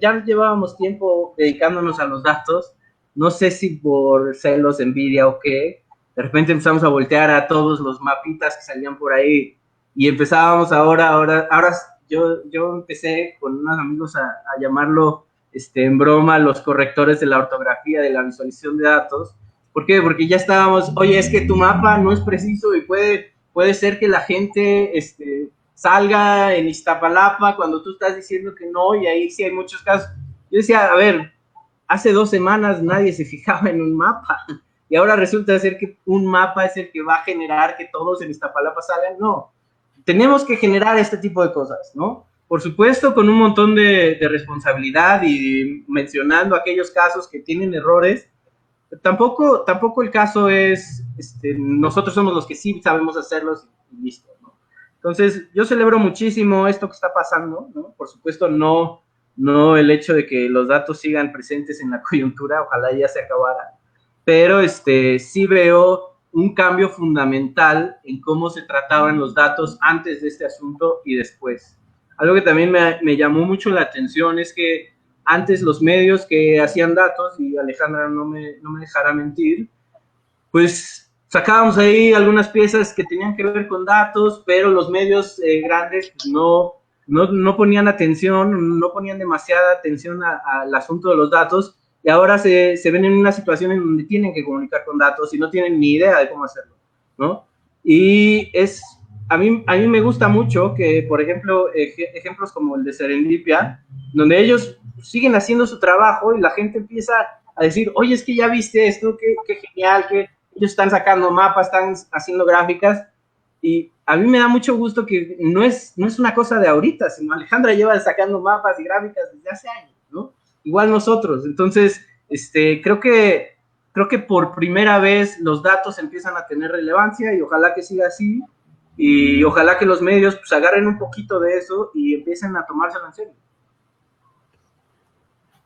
ya llevábamos tiempo dedicándonos a los datos, no sé si por celos, envidia o qué, de repente empezamos a voltear a todos los mapitas que salían por ahí y empezábamos ahora yo empecé con unos amigos a llamarlo en broma los correctores de la ortografía de la visualización de datos. ¿Por qué? Porque ya estábamos, oye, es que tu mapa no es preciso y puede ser que la gente salga en Iztapalapa cuando tú estás diciendo que no, y ahí sí hay muchos casos. Yo decía, a ver, hace 2 semanas nadie se fijaba en un mapa, y ahora resulta ser que un mapa es el que va a generar que todos en Iztapalapa salgan. No, tenemos que generar este tipo de cosas, ¿no? Por supuesto, con un montón de responsabilidad y mencionando aquellos casos que tienen errores. Tampoco el caso es, nosotros somos los que sí sabemos hacerlos y listo, ¿no? Entonces, yo celebro muchísimo esto que está pasando, ¿no? Por supuesto, no el hecho de que los datos sigan presentes en la coyuntura, ojalá ya se acabara, pero sí veo un cambio fundamental en cómo se trataban los datos antes de este asunto y después. Algo que también me llamó mucho la atención es que antes los medios que hacían datos, y Alejandra no me dejará mentir, pues sacábamos ahí algunas piezas que tenían que ver con datos, pero los medios grandes no ponían atención, no ponían demasiada atención al asunto de los datos, y ahora se ven en una situación en donde tienen que comunicar con datos y no tienen ni idea de cómo hacerlo, ¿no? Y a mí me gusta mucho que, por ejemplo, ejemplos como el de Serendipia, donde ellos siguen haciendo su trabajo y la gente empieza a decir, oye, es que ya viste esto, qué genial, que ellos están sacando mapas, están haciendo gráficas, Y a mí me da mucho gusto que no es una cosa de ahorita, sino Alejandra lleva sacando mapas y gráficas desde hace años, ¿no? Igual nosotros. Entonces, creo que por primera vez los datos empiezan a tener relevancia y ojalá que siga así y ojalá que los medios pues agarren un poquito de eso y empiecen a tomárselo en serio.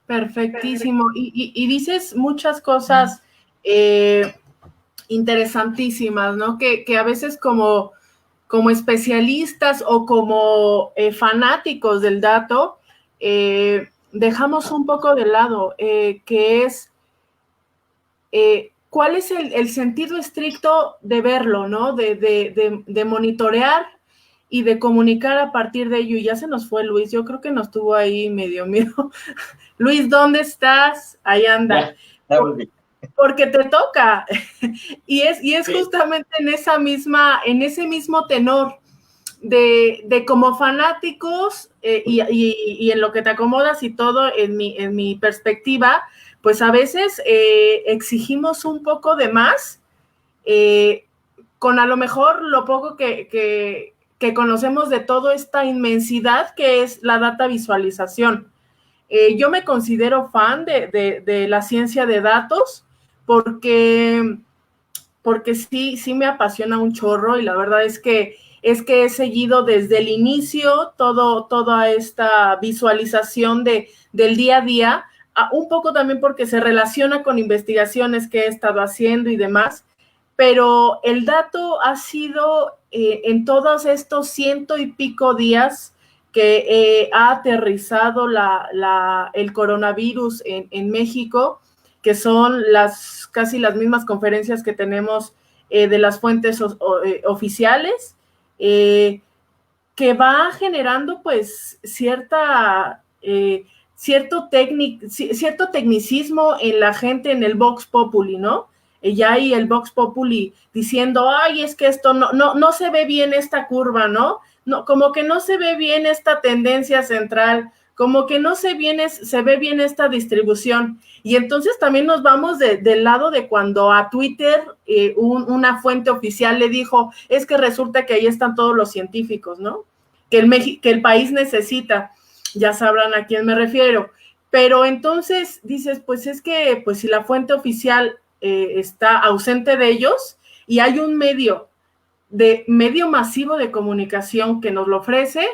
Perfectísimo. Y dices muchas cosas interesantísimas, ¿no? Que a veces como especialistas o como fanáticos del dato, dejamos un poco de lado, que es cuál es el sentido estricto de verlo, ¿no? De monitorear y de comunicar a partir de ello. Y ya se nos fue Luis, yo creo que nos tuvo ahí medio miedo. Luis, ¿dónde estás? Ahí anda. Porque te toca. y es sí. Justamente en ese mismo tenor de como fanáticos y en lo que te acomodas y todo, en mi perspectiva, pues a veces exigimos un poco de más, con a lo mejor lo poco que conocemos de toda esta inmensidad que es la data visualización. Yo me considero fan de la ciencia de datos porque sí me apasiona un chorro y la verdad es que he seguido desde el inicio toda esta visualización del día a día, un poco también porque se relaciona con investigaciones que he estado haciendo y demás, pero el dato ha sido en todos estos 100 y pico días que ha aterrizado el coronavirus en México, que son casi las mismas conferencias que tenemos de las fuentes oficiales, que va generando pues cierto tecnicismo en la gente, en el Vox Populi, ¿no? Ya hay el Vox Populi diciendo, ay, es que esto no se ve bien esta curva, ¿no? No, como que no se ve bien esta tendencia central, como que no se ve bien esta distribución. Y entonces también nos vamos del lado de cuando a Twitter una fuente oficial le dijo, es que resulta que ahí están todos los científicos, ¿no? Que el país necesita, ya sabrán a quién me refiero. Pero entonces dices, pues es que pues si la fuente oficial está ausente de ellos y hay un medio masivo de comunicación que nos lo ofrece,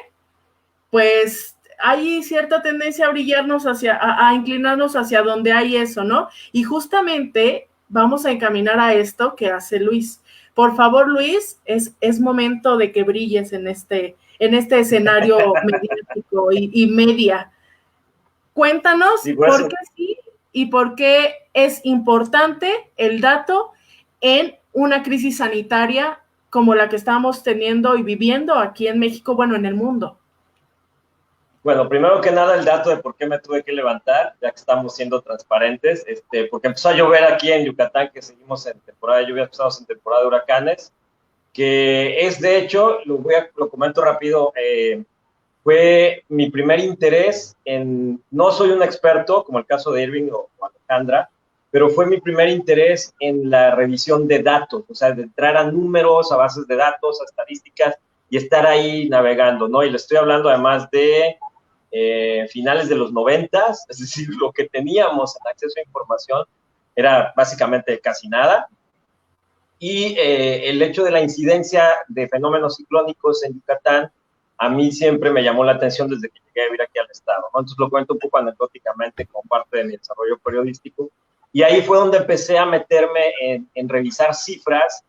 pues hay cierta tendencia a brillarnos a inclinarnos hacia donde hay eso, ¿no? Y justamente vamos a encaminar a esto que hace Luis. Por favor, Luis, es momento de que brilles en este escenario mediático y media. Cuéntanos por qué sí y por qué es importante el dato en una crisis sanitaria como la que estamos teniendo y viviendo aquí en México, bueno, en el mundo. Bueno, primero que nada, el dato de por qué me tuve que levantar, ya que estamos siendo transparentes, porque empezó a llover aquí en Yucatán, que seguimos en temporada de lluvias, empezamos en temporada de huracanes, que es, de hecho, lo comento rápido, fue mi primer interés no soy un experto, como el caso de Irving o Alejandra, pero fue mi primer interés en la revisión de datos, o sea, de entrar a números, a bases de datos, a estadísticas, y estar ahí navegando, ¿no? Y le estoy hablando además de finales de los 90, es decir, lo que teníamos en acceso a información era básicamente casi nada, y el hecho de la incidencia de fenómenos ciclónicos en Yucatán a mí siempre me llamó la atención desde que llegué a vivir aquí al estado, ¿no? Entonces lo cuento un poco anecdóticamente como parte de mi desarrollo periodístico, y ahí fue donde empecé a meterme en revisar cifras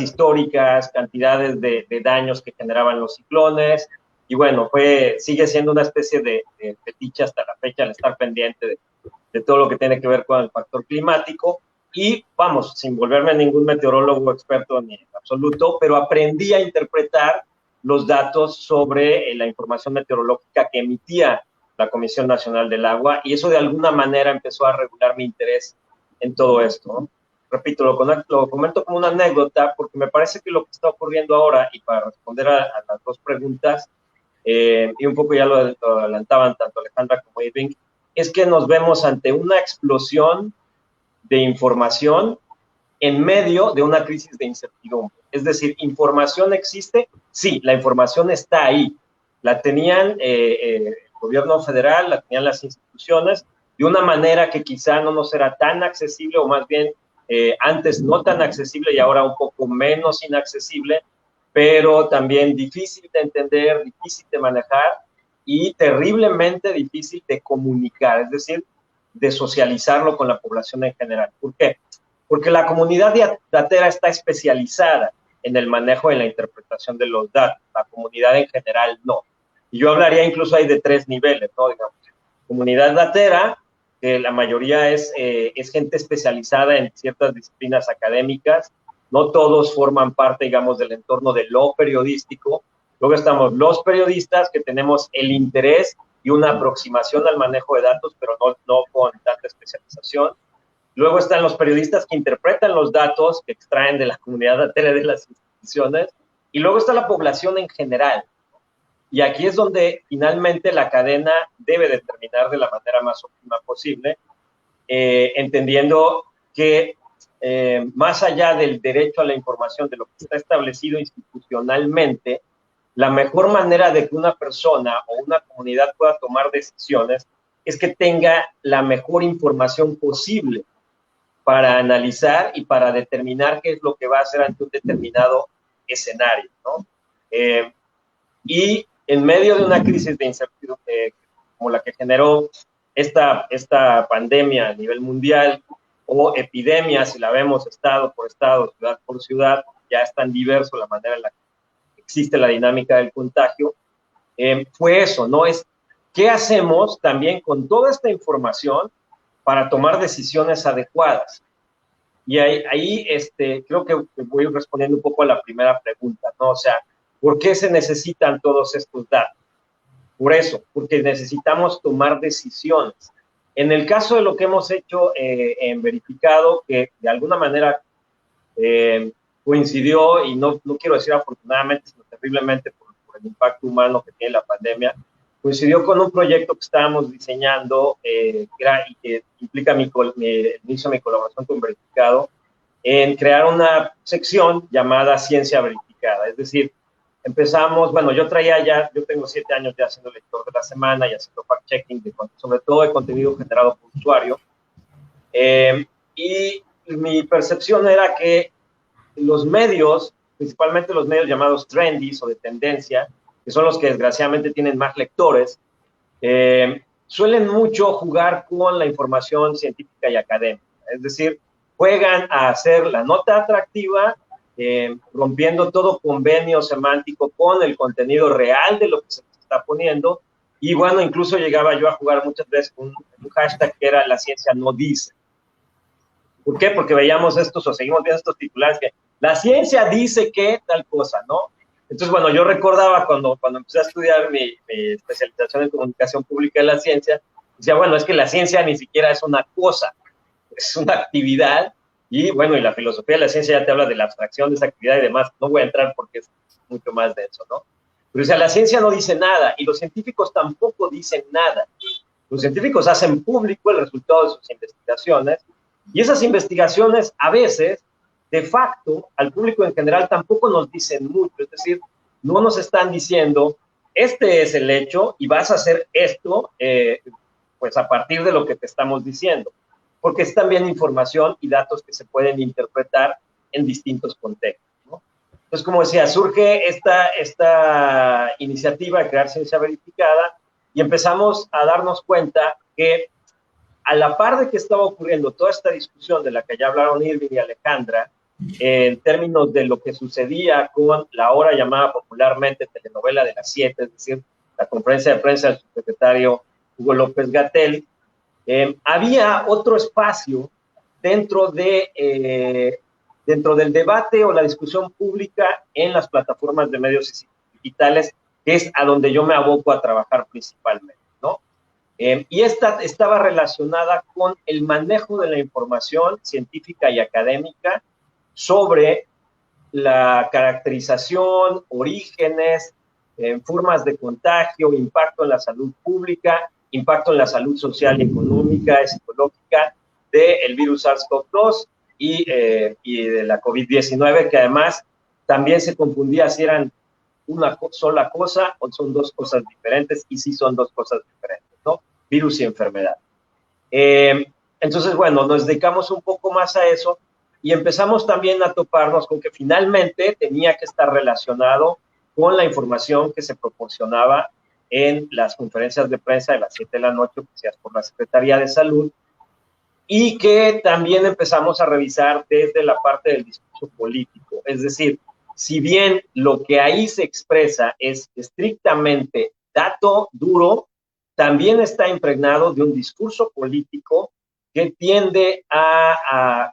históricas, cantidades de daños que generaban los ciclones, y bueno, sigue siendo una especie de fetiche hasta la fecha al estar pendiente de todo lo que tiene que ver con el factor climático, y vamos, sin volverme ningún meteorólogo experto ni en absoluto, pero aprendí a interpretar los datos sobre la información meteorológica que emitía la Comisión Nacional del Agua, y eso de alguna manera empezó a regular mi interés en todo esto, ¿no? Repito, lo comento como una anécdota porque me parece que lo que está ocurriendo ahora, y para responder a las dos preguntas, y un poco ya lo adelantaban tanto Alejandra como Irving, es que nos vemos ante una explosión de información en medio de una crisis de incertidumbre. Es decir, ¿información existe? Sí, la información está ahí. La tenían el gobierno federal, la tenían las instituciones, de una manera que quizá no nos era tan accesible, o más bien antes no tan accesible y ahora un poco menos inaccesible, pero también difícil de entender, difícil de manejar y terriblemente difícil de comunicar, es decir, de socializarlo con la población en general. ¿Por qué? Porque la comunidad datera está especializada en el manejo y en la interpretación de los datos, la comunidad en general no. Y yo hablaría incluso ahí de 3 niveles, ¿no? Digamos, comunidad datera, que la mayoría es gente especializada en ciertas disciplinas académicas, no todos forman parte, digamos, del entorno de lo periodístico. Luego estamos los periodistas, que tenemos el interés y una aproximación al manejo de datos, pero no con tanta especialización. Luego están los periodistas que interpretan los datos, que extraen de la comunidad datera de las instituciones. Y luego está la población en general. Y aquí es donde finalmente la cadena debe determinar de la manera más óptima posible, entendiendo que más allá del derecho a la información, de lo que está establecido institucionalmente, la mejor manera de que una persona o una comunidad pueda tomar decisiones es que tenga la mejor información posible para analizar y para determinar qué es lo que va a hacer ante un determinado escenario, ¿no? Y en medio de una crisis de incertidumbre como la que generó esta pandemia a nivel mundial, o epidemia, si la vemos estado por estado, ciudad por ciudad, ya es tan diverso la manera en la que existe la dinámica del contagio, fue eso, ¿no? Es qué hacemos también con toda esta información para tomar decisiones adecuadas. Y ahí creo que voy respondiendo un poco a la primera pregunta, ¿no? O sea, ¿por qué se necesitan todos estos datos? Por eso, porque necesitamos tomar decisiones. En el caso de lo que hemos hecho en Verificado, que de alguna manera coincidió, y no quiero decir afortunadamente, sino terriblemente por el impacto humano que tiene la pandemia, coincidió con un proyecto que estábamos diseñando y que implica el inicio de mi colaboración con Verificado, en crear una sección llamada Ciencia Verificada. Es decir, empezamos, bueno, yo tengo 7 años ya siendo lector de la semana y haciendo fact-checking, sobre todo de contenido generado por usuario. Y mi percepción era que los medios, principalmente los medios llamados trendies o de tendencia, que son los que desgraciadamente tienen más lectores, suelen mucho jugar con la información científica y académica. Es decir, juegan a hacer la nota atractiva, rompiendo todo convenio semántico con el contenido real de lo que se está poniendo. Y bueno, incluso llegaba yo a jugar muchas veces con un hashtag que era "la ciencia no dice". ¿Por qué? Porque veíamos seguimos viendo estos titulares que la ciencia dice que tal cosa, ¿no? Entonces, bueno, yo recordaba cuando empecé a estudiar mi especialización en comunicación pública de la ciencia, decía, bueno, es que la ciencia ni siquiera es una cosa, es una actividad. Y bueno, y la filosofía de la ciencia ya te habla de la abstracción de esa actividad y demás. No voy a entrar porque es mucho más denso, ¿no? Pero o sea, la ciencia no dice nada y los científicos tampoco dicen nada. Los científicos hacen público el resultado de sus investigaciones y esas investigaciones a veces, de facto, al público en general tampoco nos dicen mucho. Es decir, no nos están diciendo, este es el hecho y vas a hacer esto pues a partir de lo que te estamos diciendo. Porque es también información y datos que se pueden interpretar en distintos contextos, ¿no? Entonces, como decía, surge esta iniciativa de crear Ciencia Verificada y empezamos a darnos cuenta que a la par de que estaba ocurriendo toda esta discusión de la que ya hablaron Irving y Alejandra, en términos de lo que sucedía con la ahora llamada popularmente telenovela de las 7, es decir, la conferencia de prensa del subsecretario Hugo López-Gatell, había otro espacio dentro del debate o la discusión pública en las plataformas de medios digitales, que es a donde yo me aboco a trabajar principalmente, ¿no? Y esta estaba relacionada con el manejo de la información científica y académica sobre la caracterización, orígenes, formas de contagio, impacto en la salud pública, impacto en la salud social y económica y psicológica del virus SARS-CoV-2 y de la COVID-19, que además también se confundía si eran una sola cosa o son dos cosas diferentes, y sí son dos cosas diferentes, ¿no? Virus y enfermedad. Entonces, bueno, nos dedicamos un poco más a eso y empezamos también a toparnos con que finalmente tenía que estar relacionado con la información que se proporcionaba en las conferencias de prensa de las 7 de la noche, oficiadas por la Secretaría de Salud, y que también empezamos a revisar desde la parte del discurso político. Es decir, si bien lo que ahí se expresa es estrictamente dato duro, también está impregnado de un discurso político que tiende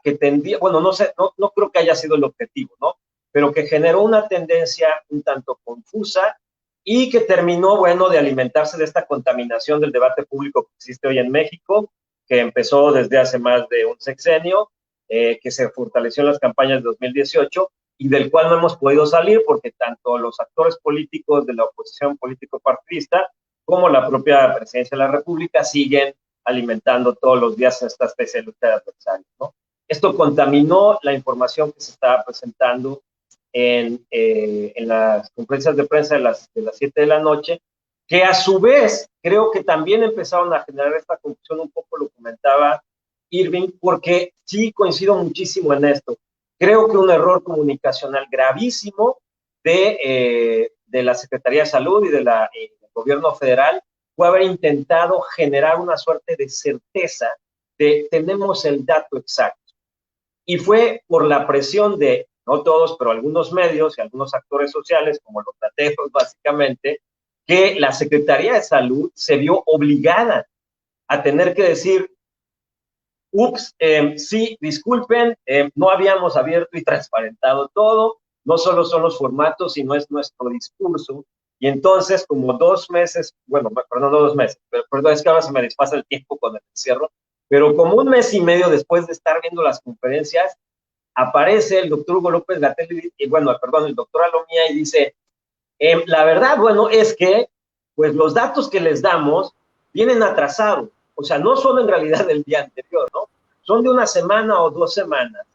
que tendía, bueno, no sé, no creo que haya sido el objetivo, ¿no? Pero que generó una tendencia un tanto confusa y que terminó, bueno, de alimentarse de esta contaminación del debate público que existe hoy en México, que empezó desde hace más de un sexenio, que se fortaleció en las campañas de 2018 y del cual no hemos podido salir porque tanto los actores políticos de la oposición político-partidista como la propia presidencia de la República siguen alimentando todos los días esta especie de lucha de adversarios, ¿no? Esto contaminó la información que se estaba presentando en las conferencias de prensa de las 7 de la noche, que a su vez creo que también empezaron a generar esta confusión, un poco lo comentaba Irving, porque sí coincido muchísimo en esto. Creo que un error comunicacional gravísimo de la Secretaría de Salud y del gobierno federal fue haber intentado generar una suerte de certeza de tenemos el dato exacto. Y fue por la presión de, no todos, pero algunos medios y algunos actores sociales, como los tateros básicamente, que la Secretaría de Salud se vio obligada a tener que decir, ups, sí, disculpen, no habíamos abierto y transparentado todo, no solo son los formatos, sino es nuestro discurso. Y entonces, como 2 meses, bueno, perdón, no 2 meses, pero perdón, es que ahora se me despasa el tiempo con el encierro, pero como 1 mes y medio después de estar viendo las conferencias, aparece el doctor Hugo López-Gatell, y bueno, perdón, el doctor Alomía, y dice, la verdad, bueno, es que, pues los datos que les damos vienen atrasados, o sea, no son en realidad del día anterior, ¿no? Son de 1 semana o 2 semanas.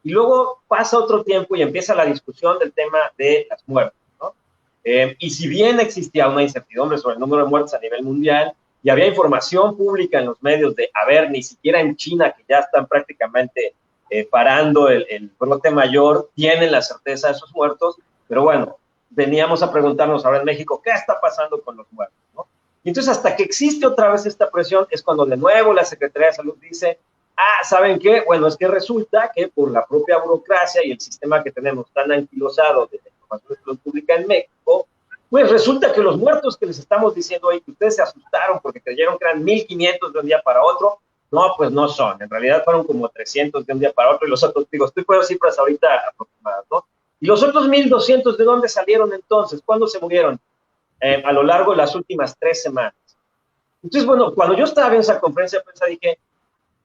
Y luego pasa otro tiempo y empieza la discusión del tema de las muertes, ¿no? Y si bien existía una incertidumbre sobre el número de muertes a nivel mundial, y había información pública en los medios de, a ver, ni siquiera en China, que ya están prácticamente parando el brote mayor, tienen la certeza de esos muertos, pero bueno, veníamos a preguntarnos ahora en México, ¿qué está pasando con los muertos, ¿no? Y entonces hasta que existe otra vez esta presión, es cuando de nuevo la Secretaría de Salud dice, ¿saben qué? Bueno, es que resulta que por la propia burocracia y el sistema que tenemos tan anquilosado de la información de salud pública en México, pues resulta que los muertos que les estamos diciendo hoy, que ustedes se asustaron porque creyeron que eran 1,500 de un día para otro, no, pues no son. En realidad fueron como 300 de un día para otro, y los otros, digo, estoy poniendo cifras ahorita aproximadas, ¿no? Y los otros 1,200, ¿de dónde salieron entonces? ¿Cuándo se murieron? A lo largo de las últimas 3 semanas. Entonces, bueno, cuando yo estaba viendo esa conferencia de prensa, dije,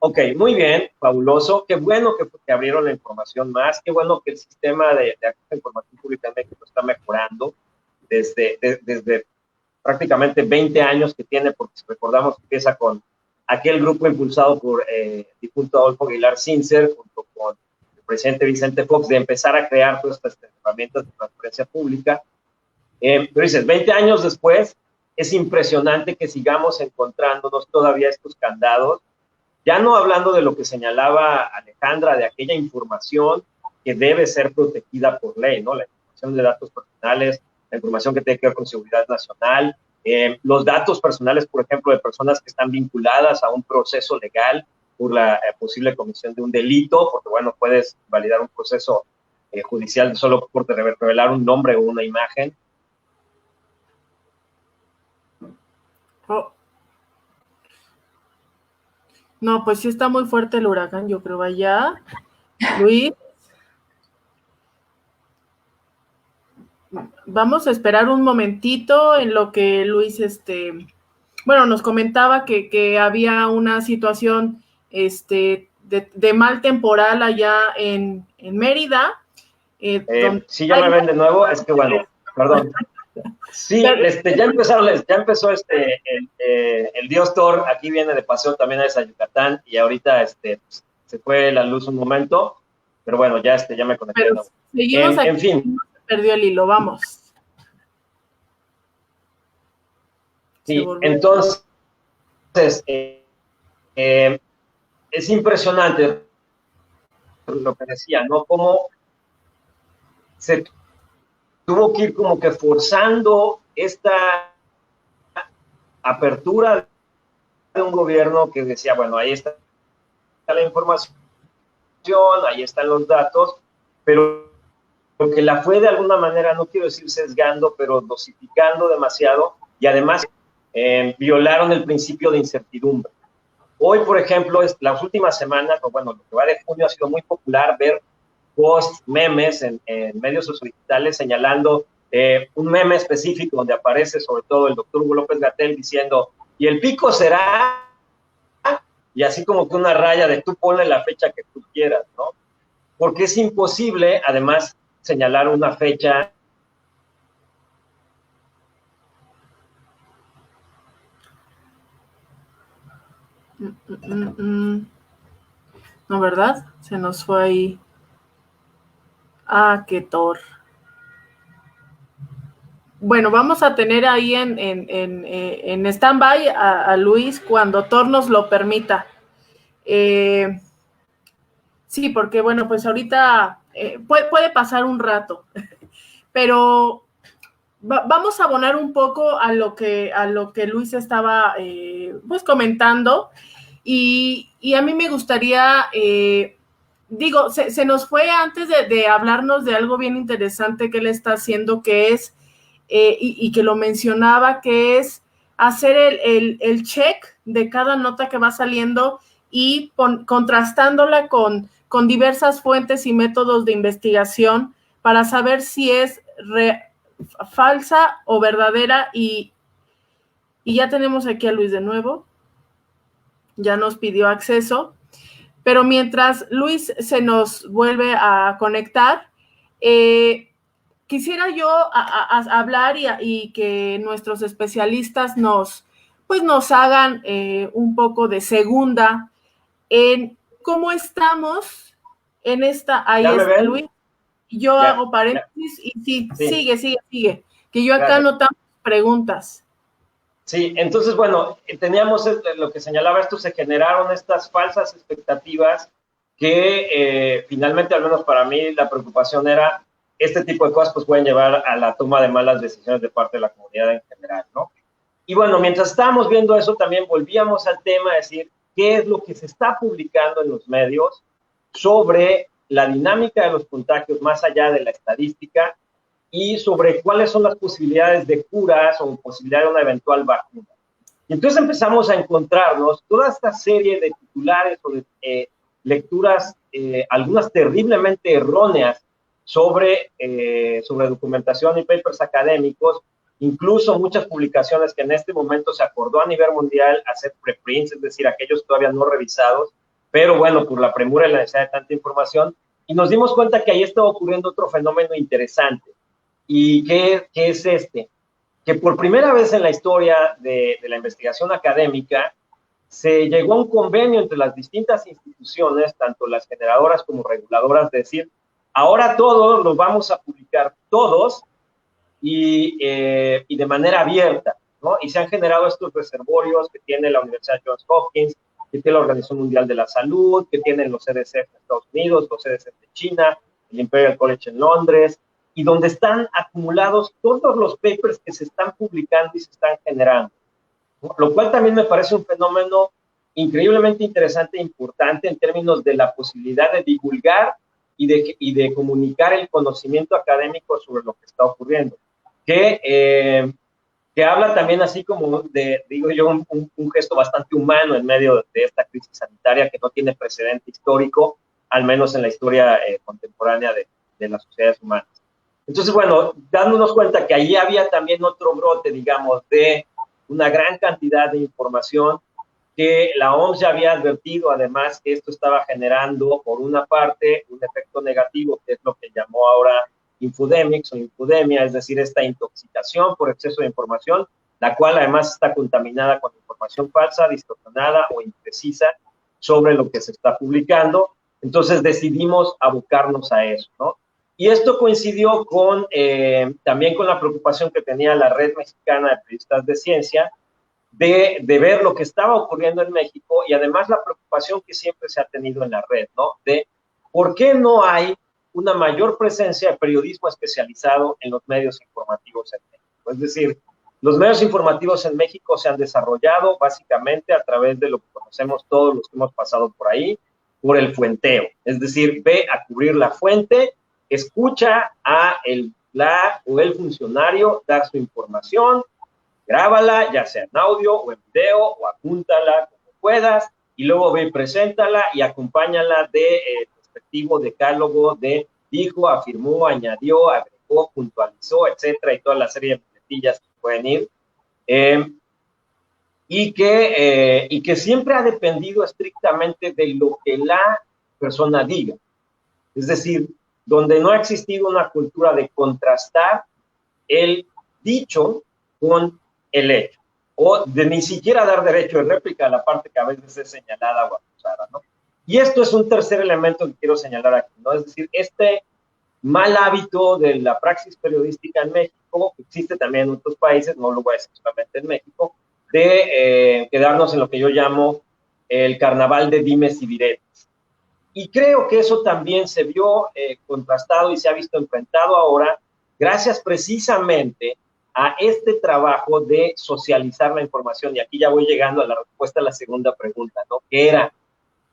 ok, muy bien, fabuloso, qué bueno que abrieron la información más, qué bueno que el sistema de acceso a información pública en México está mejorando desde prácticamente 20 años que tiene, porque si recordamos que empieza con aquel grupo impulsado por el difunto Adolfo Aguilar Sincer, junto con el presidente Vicente Fox, de empezar a crear todas estas herramientas de transparencia pública. Pero dices, 20 años después, es impresionante que sigamos encontrándonos todavía estos candados, ya no hablando de lo que señalaba Alejandra, de aquella información que debe ser protegida por ley, ¿no? La información de datos personales, la información que tiene que ver con seguridad nacional, los datos personales, por ejemplo, de personas que están vinculadas a un proceso legal por la posible comisión de un delito, porque, bueno, puedes validar un proceso judicial solo por revelar un nombre o una imagen. Oh. No, pues sí está muy fuerte el huracán, yo creo, allá. Luis. Vamos a esperar un momentito en lo que Luis, bueno, nos comentaba que había una situación, de mal temporal allá en Mérida. Sí, ya me ven de nuevo, es que bueno, perdón. Sí, ya empezó el dios Thor, aquí viene de paseo también a Yucatán, y ahorita se fue la luz un momento, pero bueno, ya me conecté. Pero seguimos aquí. En fin. perdió el hilo, vamos. Sí, entonces, es impresionante lo que decía, ¿no? Cómo se tuvo que ir como que forzando esta apertura de un gobierno que decía, bueno, ahí está la información, ahí están los datos, pero que la fue de alguna manera, no quiero decir sesgando, pero dosificando demasiado, y además violaron el principio de incertidumbre. Hoy, por ejemplo, las últimas semanas, o bueno, lo que va de junio, ha sido muy popular ver posts, memes en medios sociodigitales señalando un meme específico donde aparece sobre todo el doctor Hugo López-Gatell diciendo, ¿y el pico será? Y así como que una raya de tú ponle la fecha que tú quieras, ¿no? Porque es imposible, además, señalar una fecha. No, ¿verdad? Se nos fue ahí. Ah, qué tor. Bueno, vamos a tener ahí en stand-by a Luis cuando Thor nos lo permita. Sí, porque bueno, pues ahorita puede pasar un rato, pero vamos a abonar un poco a lo que Luis estaba pues comentando y a mí me gustaría, digo, se nos fue antes de hablarnos de algo bien interesante que él está haciendo, que es y que lo mencionaba, que es hacer el check de cada nota que va saliendo y contrastándola con diversas fuentes y métodos de investigación para saber si es falsa o verdadera. Y ya tenemos aquí a Luis de nuevo, ya nos pidió acceso, pero mientras Luis se nos vuelve a conectar, quisiera yo hablar y que nuestros especialistas nos hagan un poco de segunda en cómo estamos en esta. Ahí está Luis. Yo hago paréntesis y sí, sigue. Que yo acá anotamos preguntas. Sí, entonces, bueno, teníamos lo que señalaba esto, se generaron estas falsas expectativas que finalmente, al menos para mí, la preocupación era este tipo de cosas pues pueden llevar a la toma de malas decisiones de parte de la comunidad en general, ¿no? Y bueno, mientras estábamos viendo eso, también volvíamos al tema de decir qué es lo que se está publicando en los medios sobre la dinámica de los contagios más allá de la estadística y sobre cuáles son las posibilidades de curas o posibilidad de una eventual vacuna. Y entonces empezamos a encontrarnos toda esta serie de titulares o de lecturas, algunas terriblemente erróneas, sobre documentación y papers académicos, incluso muchas publicaciones que en este momento se acordó a nivel mundial hacer preprints, es decir, aquellos todavía no revisados, pero bueno, por la premura y la necesidad de tanta información, y nos dimos cuenta que ahí estaba ocurriendo otro fenómeno interesante. ¿Y qué es este? Que por primera vez en la historia de la investigación académica se llegó a un convenio entre las distintas instituciones, tanto las generadoras como reguladoras, de decir, ahora todos los vamos a publicar todos y de manera abierta, ¿no? Y se han generado estos reservorios que tiene la Universidad Johns Hopkins, que tiene la Organización Mundial de la Salud, que tienen los CDC de Estados Unidos, los CDC de China, el Imperial College en Londres, y donde están acumulados todos los papers que se están publicando y se están generando, ¿no? Lo cual también me parece un fenómeno increíblemente interesante e importante en términos de la posibilidad de divulgar y de comunicar el conocimiento académico sobre lo que está ocurriendo, que habla también así como de, digo yo, un gesto bastante humano en medio de esta crisis sanitaria que no tiene precedente histórico, al menos en la historia contemporánea de las sociedades humanas. Entonces, bueno, dándonos cuenta que ahí había también otro brote, digamos, de una gran cantidad de información, que la OMS ya había advertido, además, que esto estaba generando, por una parte, un efecto negativo, que es lo que llamó ahora infodemics o infodemia, es decir, esta intoxicación por exceso de información, la cual además está contaminada con información falsa, distorsionada o imprecisa sobre lo que se está publicando. Entonces decidimos abocarnos a eso, ¿no? Y esto coincidió con, también con la preocupación que tenía la Red Mexicana de Periodistas de Ciencia de ver lo que estaba ocurriendo en México y además la preocupación que siempre se ha tenido en la red, ¿no? De por qué no hay una mayor presencia de periodismo especializado en los medios informativos en México. Es decir, los medios informativos en México se han desarrollado básicamente a través de lo que conocemos todos los que hemos pasado por ahí, por el fuenteo. Es decir, ve a cubrir la fuente, escucha a la o el funcionario dar su información, grábala, ya sea en audio o en video, o apúntala como puedas, y luego ve y preséntala y acompáñala de respectivo decálogo de dijo, afirmó, añadió, agregó, puntualizó, etcétera, y toda la serie de muletillas que pueden ir. Y que siempre ha dependido estrictamente de lo que la persona diga. Es decir, donde no ha existido una cultura de contrastar el dicho con el hecho, o de ni siquiera dar derecho de réplica a la parte que a veces es señalada o acusada, ¿no? Y esto es un tercer elemento que quiero señalar aquí, ¿no? Es decir, este mal hábito de la praxis periodística en México, que existe también en otros países, no lo voy a decir solamente en México, de quedarnos en lo que yo llamo el carnaval de dimes y diretes. Y creo que eso también se vio contrastado y se ha visto enfrentado ahora, gracias precisamente a este trabajo de socializar la información. Y aquí ya voy llegando a la respuesta a la segunda pregunta, ¿no? Que era,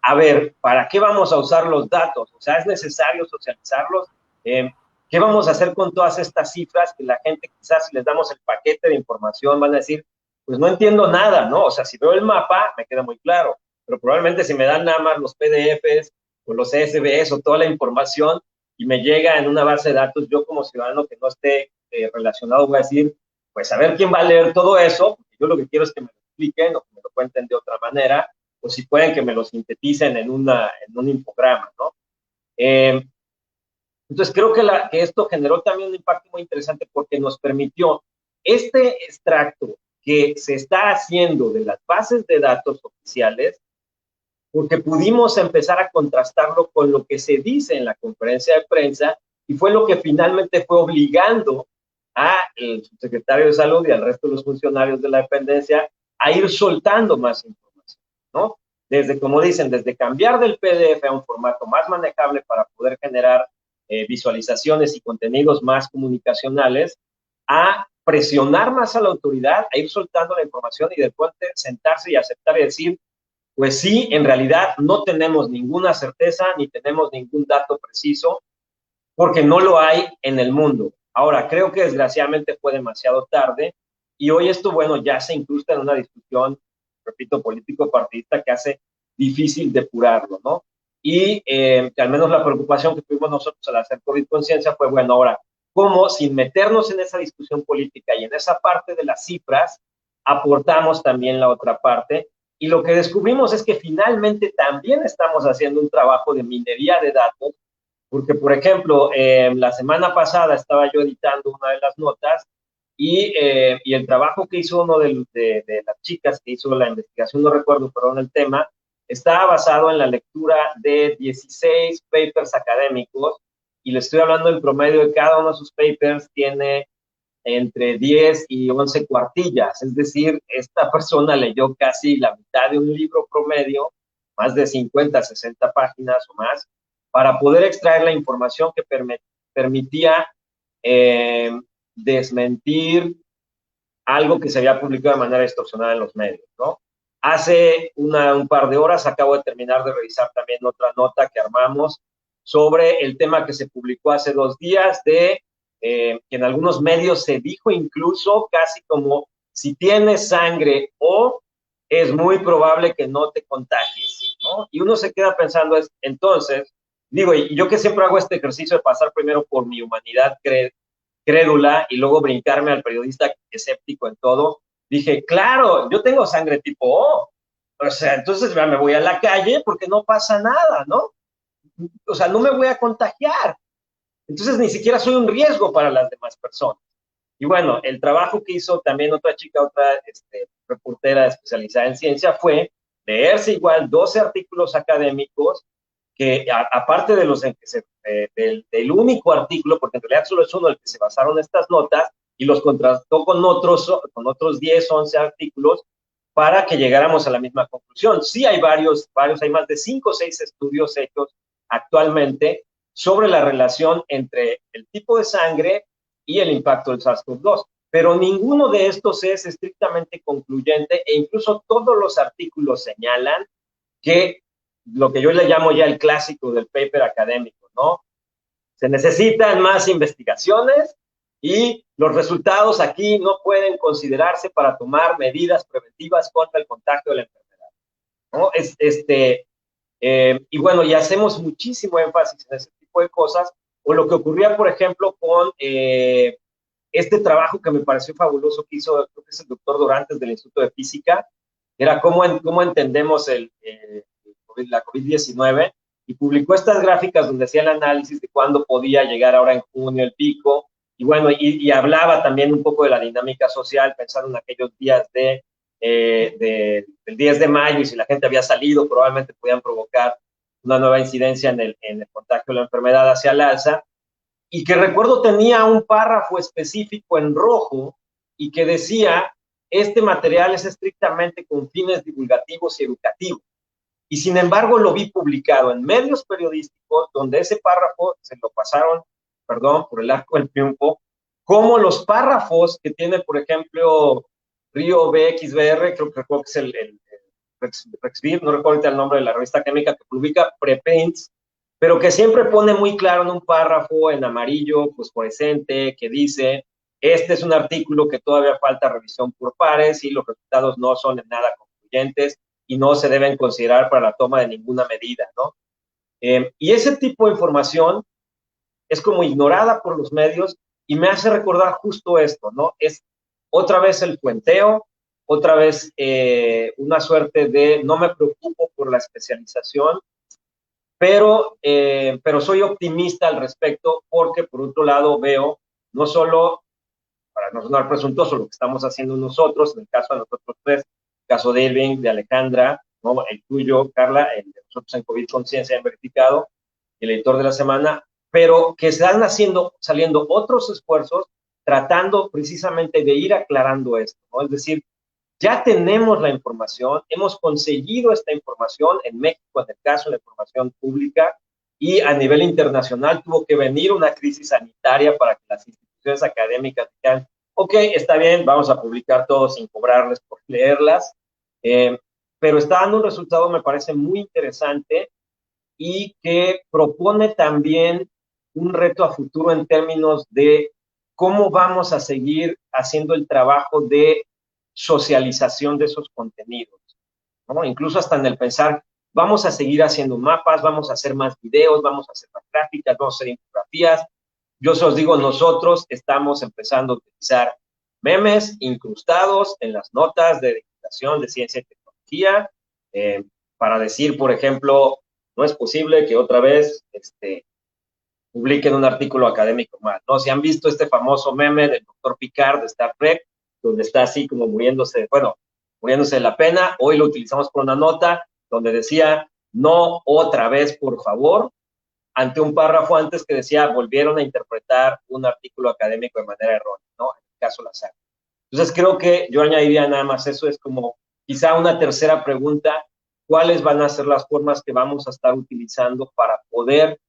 a ver, ¿para qué vamos a usar los datos? O sea, ¿es necesario socializarlos? ¿Qué vamos a hacer con todas estas cifras que la gente quizás si les damos el paquete de información van a decir, pues no entiendo nada, ¿no? O sea, si veo el mapa me queda muy claro, pero probablemente si me dan nada más los PDFs o los CSVs o toda la información y me llega en una base de datos, yo como ciudadano que no esté relacionado voy a decir, pues a ver quién va a leer todo eso, porque yo lo que quiero es que me lo expliquen o que me lo cuenten de otra manera, o si pueden que me lo sinteticen en un infograma, ¿no? Entonces creo que esto generó también un impacto muy interesante porque nos permitió este extracto que se está haciendo de las bases de datos oficiales, porque pudimos empezar a contrastarlo con lo que se dice en la conferencia de prensa y fue lo que finalmente fue obligando al subsecretario de Salud y al resto de los funcionarios de la dependencia a ir soltando más información, ¿no? Desde, como dicen, desde cambiar del PDF a un formato más manejable para poder generar visualizaciones y contenidos más comunicacionales, a presionar más a la autoridad, a ir soltando la información y después de sentarse y aceptar y decir, pues sí, en realidad no tenemos ninguna certeza ni tenemos ningún dato preciso porque no lo hay en el mundo. Ahora, creo que desgraciadamente fue demasiado tarde y hoy esto, bueno, ya se incrusta en una discusión, repito, político-partidista que hace difícil depurarlo, ¿no? Y que al menos la preocupación que tuvimos nosotros al hacer COVID Conciencia fue, bueno, ahora, ¿cómo sin meternos en esa discusión política y en esa parte de las cifras, aportamos también la otra parte? Y lo que descubrimos es que finalmente también estamos haciendo un trabajo de minería de datos, porque, por ejemplo, la semana pasada estaba yo editando una de las notas y el trabajo que hizo uno de las chicas que hizo la investigación, no recuerdo, perdón, el tema, estaba basado en la lectura de 16 papers académicos y le estoy hablando en promedio de cada uno de sus papers tiene entre 10 y 11 cuartillas, es decir, esta persona leyó casi la mitad de un libro promedio, más de 50, 60 páginas o más, para poder extraer la información que permitía desmentir algo que se había publicado de manera distorsionada en los medios, ¿no? Hace un par de horas acabo de terminar de revisar también otra nota que armamos sobre el tema que se publicó hace 2 días de que en algunos medios se dijo incluso casi como si tienes sangre o es muy probable que no te contagies, ¿no? Y uno se queda pensando, entonces, digo, y yo que siempre hago este ejercicio de pasar primero por mi humanidad crédula y luego brincarme al periodista escéptico en todo, dije, claro, yo tengo sangre tipo O, o sea, entonces me voy a la calle porque no pasa nada, ¿no? O sea, no me voy a contagiar. Entonces ni siquiera soy un riesgo para las demás personas. Y bueno, el trabajo que hizo también otra chica, otra reportera especializada en ciencia fue leerse igual 12 artículos académicos que aparte de los en que del único artículo, porque en realidad solo es uno el que se basaron estas notas, y los contrastó con otros 10, 11 artículos para que llegáramos a la misma conclusión. Sí hay varios, hay más de 5 o 6 estudios hechos actualmente sobre la relación entre el tipo de sangre y el impacto del SARS-CoV-2, pero ninguno de estos es estrictamente concluyente, e incluso todos los artículos señalan que lo que yo le llamo ya el clásico del paper académico, ¿no? Se necesitan más investigaciones y los resultados aquí no pueden considerarse para tomar medidas preventivas contra el contagio de la enfermedad, ¿no? Y bueno, y hacemos muchísimo énfasis en ese tipo de cosas, o lo que ocurría, por ejemplo, con este trabajo que me pareció fabuloso que hizo, creo que es el doctor Dorantes del Instituto de Física, era cómo entendemos la COVID-19, y publicó estas gráficas donde hacía el análisis de cuándo podía llegar ahora en junio el pico, y bueno, y hablaba también un poco de la dinámica social, pensando en aquellos días del 10 de mayo, y si la gente había salido, probablemente podían provocar una nueva incidencia en el contagio de la enfermedad hacia el alza, y que recuerdo tenía un párrafo específico en rojo, y que decía, este material es estrictamente con fines divulgativos y educativos. Y sin embargo lo vi publicado en medios periodísticos donde ese párrafo se lo pasaron, perdón, por el arco del triunfo, como los párrafos que tiene, por ejemplo, Río BXBR, creo que recuerdo que es el Rexvid, no recuerdo el nombre de la revista académica que publica preprints, pero que siempre pone muy claro en un párrafo en amarillo fosforescente que dice, este es un artículo que todavía falta revisión por pares y los resultados no son en nada concluyentes y no se deben considerar para la toma de ninguna medida, ¿no? Y ese tipo de información es como ignorada por los medios y me hace recordar justo esto, ¿no? Es otra vez el cuenteo, otra vez una suerte de no me preocupo por la especialización, pero soy optimista al respecto porque por otro lado veo no solo, para no sonar presuntuoso, lo que estamos haciendo nosotros, en el caso de nosotros tres, el caso de Irving, de Alejandra, ¿no? El tuyo, Carla, el de nosotros en COVID Conciencia en Verificado, el editor de la semana, pero que están saliendo otros esfuerzos tratando precisamente de ir aclarando esto, ¿no? Es decir, ya tenemos la información, hemos conseguido esta información en México, en el caso de la información pública, y a nivel internacional tuvo que venir una crisis sanitaria para que las instituciones académicas digan, ok, está bien, vamos a publicar todo sin cobrarles por leerlas, pero está dando un resultado, me parece, muy interesante y que propone también un reto a futuro en términos de cómo vamos a seguir haciendo el trabajo de socialización de esos contenidos, ¿no? Incluso hasta en el pensar, vamos a seguir haciendo mapas, vamos a hacer más videos, vamos a hacer más gráficas, vamos a hacer infografías. Yo se os digo, nosotros estamos empezando a utilizar memes incrustados en las notas de divulgación de ciencia y tecnología, para decir, por ejemplo, no es posible que otra vez publiquen un artículo académico más, ¿no? Si han visto este famoso meme del doctor Picard de Star Trek, donde está así como muriéndose de la pena, hoy lo utilizamos por una nota donde decía, no otra vez, por favor, ante un párrafo antes que decía, volvieron a interpretar un artículo académico de manera errónea, ¿no? En el caso Lazar. Entonces creo que yo añadiría nada más eso, es como quizá una tercera pregunta, ¿cuáles van a ser las formas que vamos a estar utilizando para poder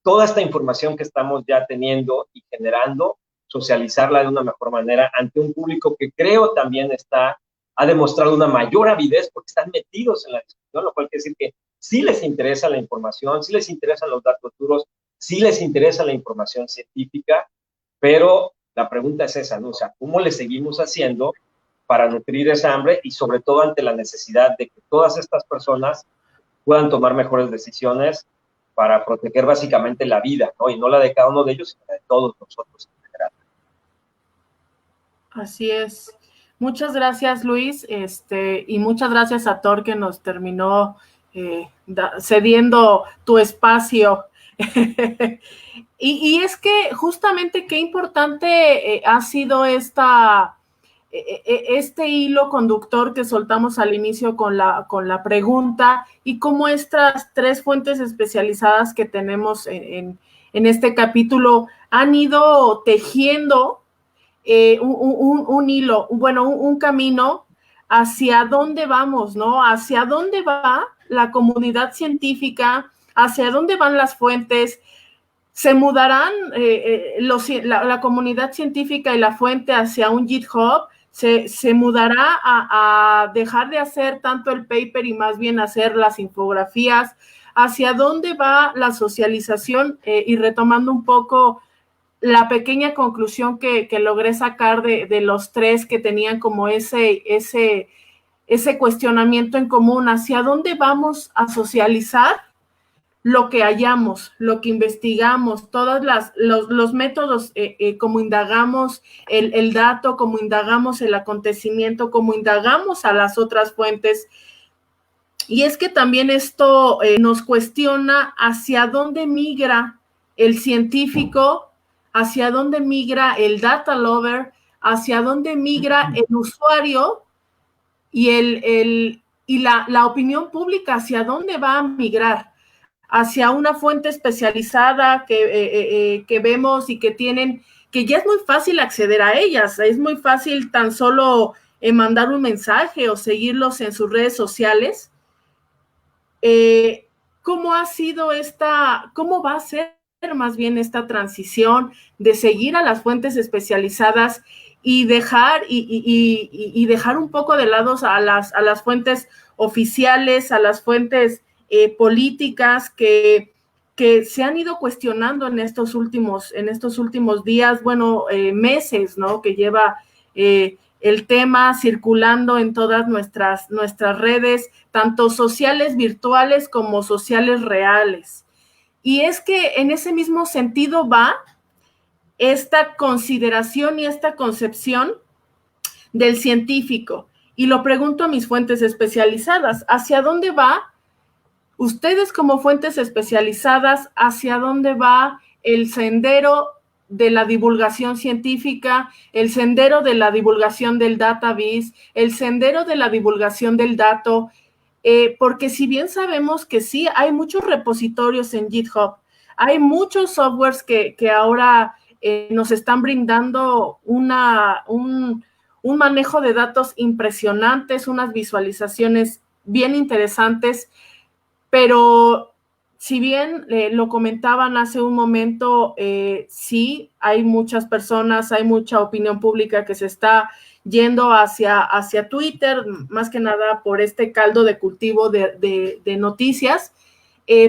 toda esta información que estamos ya teniendo y generando, socializarla de una mejor manera ante un público que creo también ha demostrado una mayor avidez porque están metidos en la discusión, lo cual quiere decir que sí les interesa la información, sí les interesan los datos duros, sí les interesa la información científica, pero la pregunta es esa, ¿no? O sea, ¿cómo le seguimos haciendo para nutrir esa hambre y sobre todo ante la necesidad de que todas estas personas puedan tomar mejores decisiones para proteger básicamente la vida, ¿no? Y no la de cada uno de ellos, sino la de todos nosotros en general. Así es. Muchas gracias, Luis, y muchas gracias a Thor que nos terminó cediendo tu espacio. y es que justamente qué importante ha sido esta este hilo conductor que soltamos al inicio con la pregunta y cómo estas 3 fuentes especializadas que tenemos en este capítulo han ido tejiendo un hilo, bueno, un camino hacia dónde vamos, ¿no? Hacia dónde va la comunidad científica, hacia dónde van las fuentes. Se mudarán la comunidad científica y la fuente hacia un GitHub, se mudará a dejar de hacer tanto el paper y más bien hacer las infografías. ¿Hacia dónde va la socialización? Y retomando un poco la pequeña conclusión que logré sacar de los 3 que tenían como ese cuestionamiento en común, ¿hacia dónde vamos a socializar lo que hallamos, lo que investigamos, todos los métodos, como indagamos el dato, como indagamos el acontecimiento, como indagamos a las otras fuentes? Y es que también esto nos cuestiona hacia dónde migra el científico, hacia dónde migra el data lover, hacia dónde migra el usuario y la opinión pública, hacia dónde va a migrar. Hacia una fuente especializada que vemos y que ya es muy fácil acceder a ellas, es muy fácil tan solo mandar un mensaje o seguirlos en sus redes sociales. ¿Cómo ha sido cómo va a ser más bien esta transición de seguir a las fuentes especializadas y dejar un poco de lado a las fuentes oficiales, a las fuentes políticas que se han ido cuestionando en estos últimos días, bueno, meses, ¿no? Que lleva el tema circulando en todas nuestras redes, tanto sociales virtuales como sociales reales. Y es que en ese mismo sentido va esta consideración y esta concepción del científico. Y lo pregunto a mis fuentes especializadas, ¿hacia dónde va? Ustedes como fuentes especializadas, ¿hacia dónde va el sendero de la divulgación científica, el sendero de la divulgación del database, el sendero de la divulgación del dato? Porque si bien sabemos que sí, hay muchos repositorios en GitHub, hay muchos softwares que ahora nos están brindando un manejo de datos impresionantes, unas visualizaciones bien interesantes. Pero si bien lo comentaban hace un momento, sí, hay muchas personas, hay mucha opinión pública que se está yendo hacia Twitter, más que nada por este caldo de cultivo de noticias,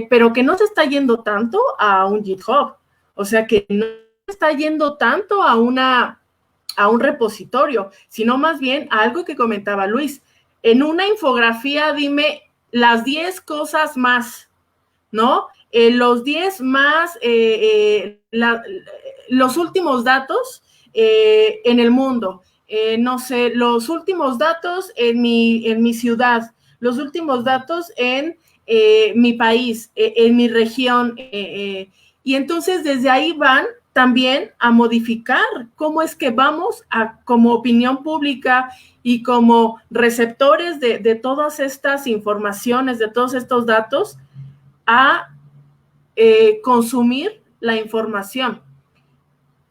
pero que no se está yendo tanto a un GitHub, o sea, que no se está yendo tanto a un repositorio, sino más bien a algo que comentaba Luis. En una infografía, dime las 10 cosas más, ¿no? Los 10 más, los últimos datos en el mundo, no sé, los últimos datos en mi ciudad, los últimos datos en mi país, en mi región, y entonces desde ahí van también a modificar cómo es que vamos como opinión pública y como receptores de todas estas informaciones, de todos estos datos, a consumir la información.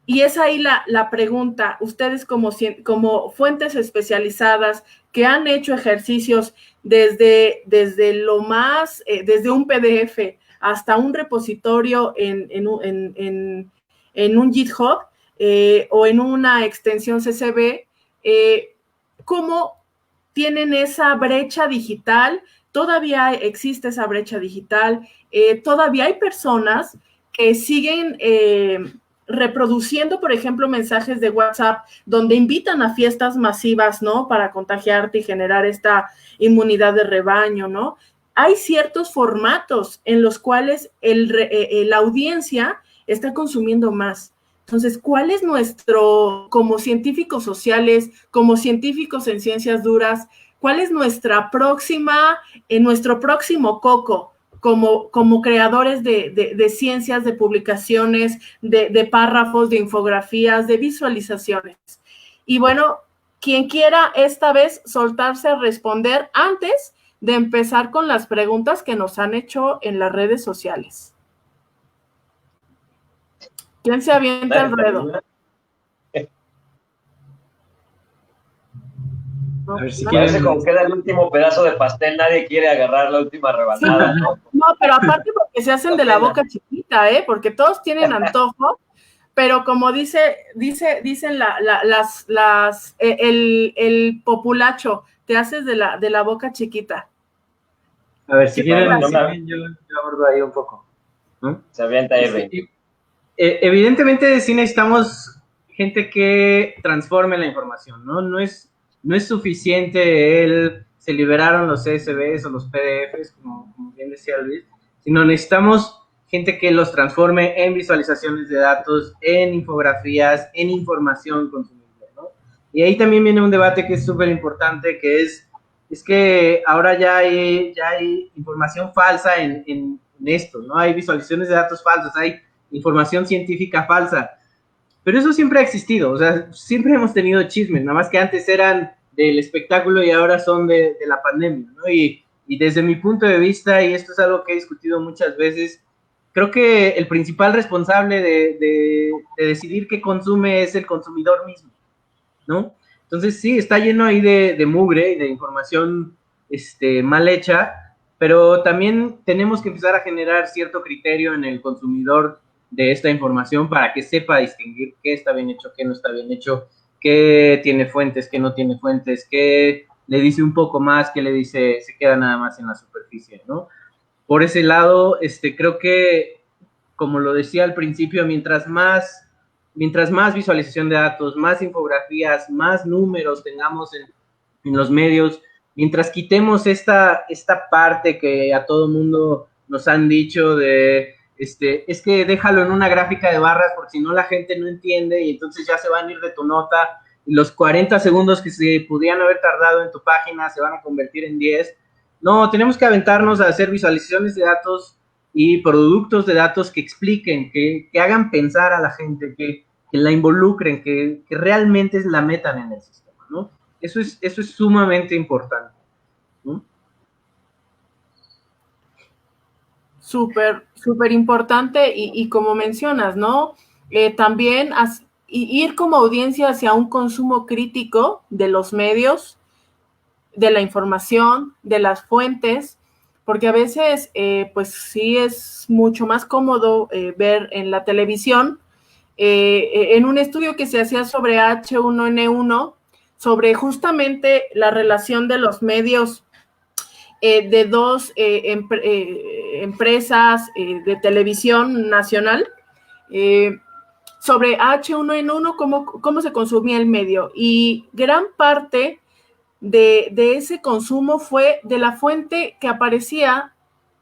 Y es ahí la pregunta, ustedes como fuentes especializadas que han hecho ejercicios desde un PDF hasta un repositorio en un GitHub o en una extensión CSV, ¿cómo tienen esa brecha digital? Todavía existe esa brecha digital, todavía hay personas que siguen reproduciendo, por ejemplo, mensajes de WhatsApp donde invitan a fiestas masivas, ¿no? Para contagiarte y generar esta inmunidad de rebaño, ¿no? Hay ciertos formatos en los cuales la audiencia está consumiendo más. Entonces, ¿cuál es como científicos sociales, como científicos en ciencias duras, cuál es nuestro próximo coco como creadores de ciencias, de publicaciones, de párrafos, de infografías, de visualizaciones? Y bueno, quien quiera esta vez soltarse a responder antes de empezar con las preguntas que nos han hecho en las redes sociales. ¿Quién se avienta el ruedo? A ver si parece como queda el último pedazo de pastel, nadie quiere agarrar la última rebanada, sí, ¿no? No, pero aparte porque se hacen de la boca chiquita, porque todos tienen antojo, pero como dicen el populacho, te haces de la boca chiquita. A ver, si quieren, yo abordo ahí un poco, ¿no? Se avienta Irving. Evidentemente sí necesitamos gente que transforme la información, ¿no? No es suficiente se liberaron los CSVs o los PDFs, como bien decía Luis, sino necesitamos gente que los transforme en visualizaciones de datos, en infografías, en información consumible, ¿no? Y ahí también viene un debate que es súper importante, que es que ahora ya hay información falsa en esto, ¿no? Hay visualizaciones de datos falsos, hay información científica falsa. Pero eso siempre ha existido, o sea, siempre hemos tenido chismes, nada más que antes eran del espectáculo y ahora son de la pandemia, ¿no? Y desde mi punto de vista, y esto es algo que he discutido muchas veces, creo que el principal responsable de decidir qué consume es el consumidor mismo, ¿no? Entonces sí, está lleno ahí de mugre y de información mal hecha, pero también tenemos que empezar a generar cierto criterio en el consumidor de esta información para que sepa distinguir qué está bien hecho, qué no está bien hecho, qué tiene fuentes, qué no tiene fuentes, qué le dice un poco más, qué le dice, se queda nada más en la superficie, ¿no? Por ese lado, creo que, como lo decía al principio, mientras más visualización de datos, más infografías, más números tengamos en los medios, mientras quitemos esta parte que a todo mundo nos han dicho de es que déjalo en una gráfica de barras porque si no la gente no entiende y entonces ya se van a ir de tu nota y los 40 segundos que se pudieran haber tardado en tu página se van a convertir en 10. No, tenemos que aventarnos a hacer visualizaciones de datos y productos de datos que expliquen, que hagan pensar a la gente, que la involucren, que realmente la metan en el sistema, ¿no? Eso es sumamente importante, ¿no? Súper importante y como mencionas, ¿no? También ir como audiencia hacia un consumo crítico de los medios, de la información, de las fuentes, porque a veces, pues sí es mucho más cómodo ver en la televisión, en un estudio que se hacía sobre H1N1, sobre justamente la relación de los medios de dos empresas de televisión nacional sobre H1N1, cómo se consumía el medio. Y gran parte de ese consumo fue de la fuente que aparecía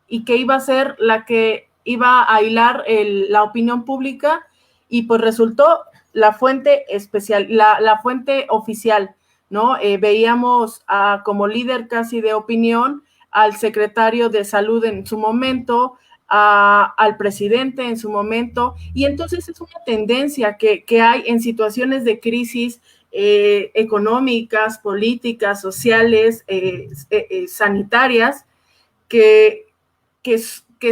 y que iba a ser la que iba a hilar la opinión pública, y pues resultó la fuente especial, la fuente oficial, ¿no? Veíamos como líder casi de opinión al secretario de salud en su momento, al presidente en su momento, y entonces es una tendencia que hay en situaciones de crisis económicas, políticas, sociales, sanitarias, que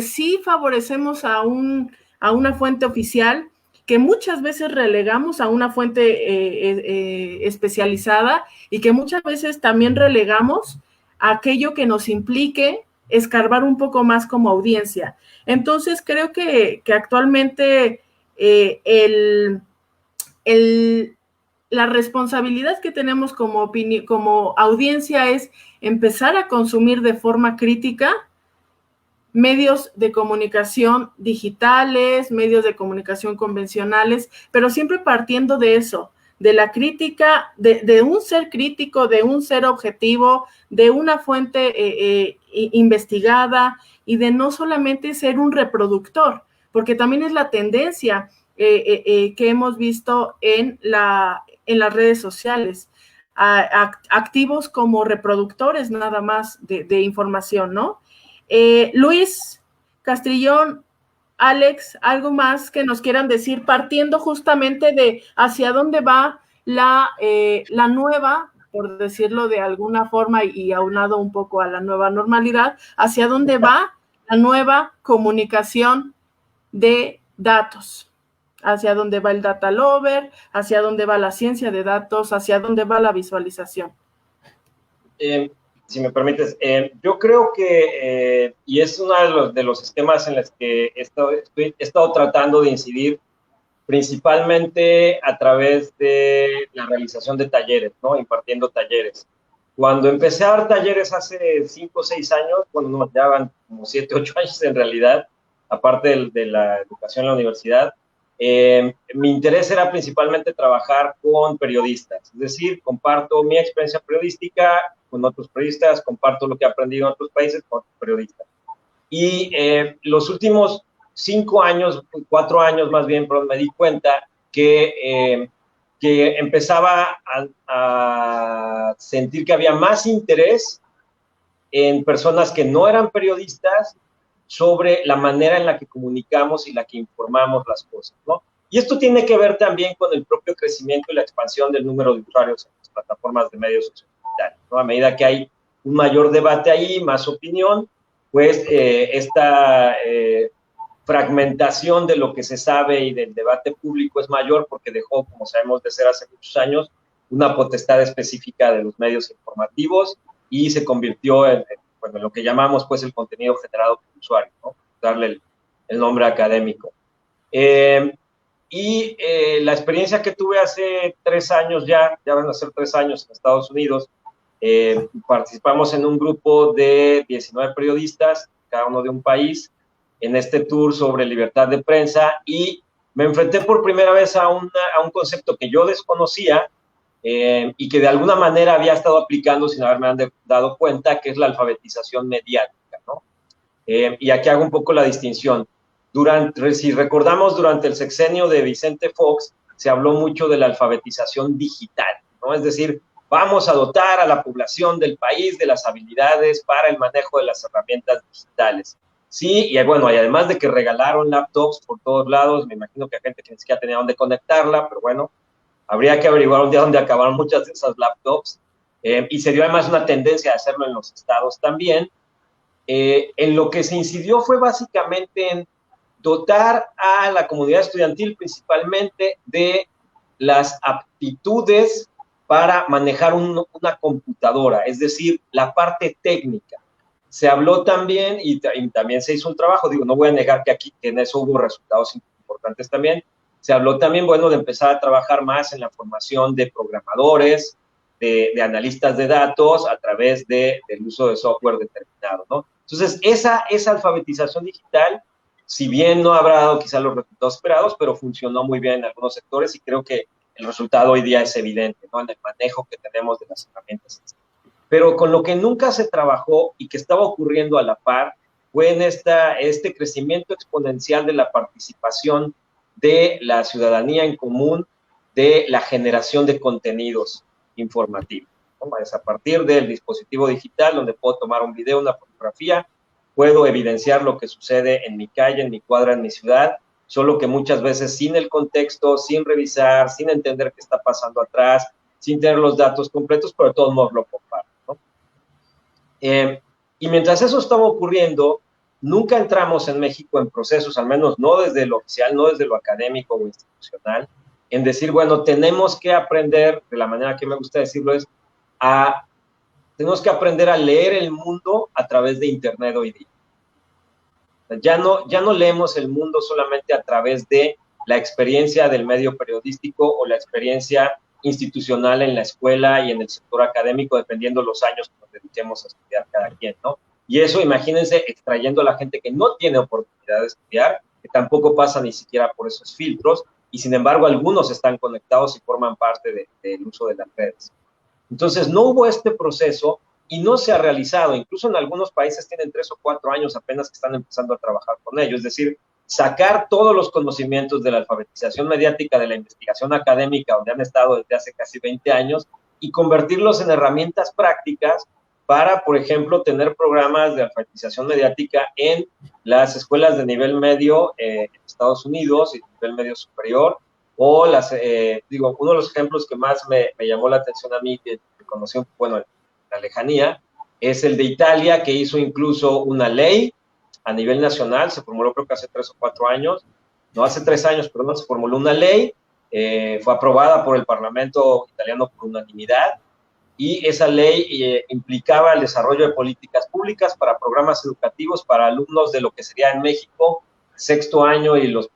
sí favorecemos a una fuente oficial, que muchas veces relegamos a una fuente especializada y que muchas veces también relegamos a aquello que nos implique escarbar un poco más como audiencia. Entonces creo que actualmente la responsabilidad que tenemos como audiencia es empezar a consumir de forma crítica medios de comunicación digitales, medios de comunicación convencionales, pero siempre partiendo de eso, de la crítica, de un ser crítico, de un ser objetivo, de una fuente investigada, y de no solamente ser un reproductor, porque también es la tendencia que hemos visto en las redes sociales, activos como reproductores nada más de información, ¿no? Luis Castrillón, Alex, ¿algo más que nos quieran decir partiendo justamente de hacia dónde va la nueva, por decirlo de alguna forma y aunado un poco a la nueva normalidad, hacia dónde va la nueva comunicación de datos, hacia dónde va el data lover, hacia dónde va la ciencia de datos, hacia dónde va la visualización. Si me permites, yo creo que, y es uno de los esquemas en los que he estado tratando de incidir, principalmente a través de la realización de talleres, ¿no? Impartiendo talleres. Cuando empecé a dar talleres hace 5 o 6 años, cuando nos llevaban como 7 o 8 años en realidad, aparte de la educación en la universidad, mi interés era principalmente trabajar con periodistas, es decir, comparto mi experiencia periodística con otros periodistas, comparto lo que he aprendido en otros países con otros periodistas. Y los últimos 5 años, 4 años más bien, pero me di cuenta que empezaba a sentir que había más interés en personas que no eran periodistas sobre la manera en la que comunicamos y la que informamos las cosas, ¿no? Y esto tiene que ver también con el propio crecimiento y la expansión del número de usuarios en las plataformas de medios sociodigitales, ¿no? A medida que hay un mayor debate ahí, más opinión, pues esta fragmentación de lo que se sabe y del debate público es mayor porque dejó, como sabemos, de ser hace muchos años, una potestad específica de los medios informativos y se convirtió en lo que llamamos pues el contenido generado por el usuario, ¿no? Darle el nombre académico. La experiencia que tuve hace 3 años ya van a ser 3 años en Estados Unidos, participamos en un grupo de 19 periodistas, cada uno de un país, en este tour sobre libertad de prensa, y me enfrenté por primera vez a un concepto que yo desconocía y que de alguna manera había estado aplicando sin haberme dado cuenta, que es la alfabetización mediática, ¿no? Y aquí hago un poco la distinción. Si recordamos, durante el sexenio de Vicente Fox, se habló mucho de la alfabetización digital, ¿no? Es decir, vamos a dotar a la población del país de las habilidades para el manejo de las herramientas digitales. Sí, y bueno, y además de que regalaron laptops por todos lados, me imagino que hay gente que ni siquiera tenía dónde conectarla, pero bueno, habría que averiguar un día dónde acabaron muchas de esas laptops. Y se dio además una tendencia a hacerlo en los estados también. En lo que se incidió fue básicamente en dotar a la comunidad estudiantil principalmente de las aptitudes para manejar una computadora, es decir, la parte técnica. Se habló también, y también se hizo un trabajo, digo, no voy a negar que aquí en eso hubo resultados importantes también. Se habló también, bueno, de empezar a trabajar más en la formación de programadores, de analistas de datos a través del uso de software determinado, ¿no? Entonces, esa alfabetización digital, si bien no habrá dado quizás los resultados esperados, pero funcionó muy bien en algunos sectores y creo que el resultado hoy día es evidente, ¿no? En el manejo que tenemos de las herramientas. Pero con lo que nunca se trabajó y que estaba ocurriendo a la par fue en este crecimiento exponencial de la participación de la ciudadanía en común, de la generación de contenidos informativos, ¿no? Es a partir del dispositivo digital donde puedo tomar un video, una fotografía, puedo evidenciar lo que sucede en mi calle, en mi cuadra, en mi ciudad, solo que muchas veces sin el contexto, sin revisar, sin entender qué está pasando atrás, sin tener los datos completos, pero de todos modos lo comparto, ¿no? Y mientras eso estaba ocurriendo, nunca entramos en México en procesos, al menos no desde lo oficial, no desde lo académico o institucional, en decir, bueno, tenemos que aprender, de la manera que me gusta decirlo es, tenemos que aprender a leer el mundo a través de Internet hoy día. Ya no leemos el mundo solamente a través de la experiencia del medio periodístico o la experiencia institucional en la escuela y en el sector académico, dependiendo los años que nos dediquemos a estudiar cada quien, ¿no? Y eso, imagínense, extrayendo a la gente que no tiene oportunidad de estudiar, que tampoco pasa ni siquiera por esos filtros, y sin embargo algunos están conectados y forman parte del uso de las redes. Entonces, no hubo este proceso y no se ha realizado. Incluso en algunos países tienen 3 o 4 años apenas que están empezando a trabajar con ello. Es decir, sacar todos los conocimientos de la alfabetización mediática, de la investigación académica, donde han estado desde hace casi 20 años, y convertirlos en herramientas prácticas para, por ejemplo, tener programas de alfabetización mediática en las escuelas de nivel medio en Estados Unidos y nivel medio superior, o uno de los ejemplos que más me llamó la atención a mí, que conocí, bueno, en la lejanía, es el de Italia, que hizo incluso una ley a nivel nacional, se formuló creo que hace 3 o 4 años, no hace 3 años, perdón, se formuló una ley, fue aprobada por el Parlamento italiano por unanimidad, y esa ley implicaba el desarrollo de políticas públicas para programas educativos para alumnos de lo que sería en México sexto año y los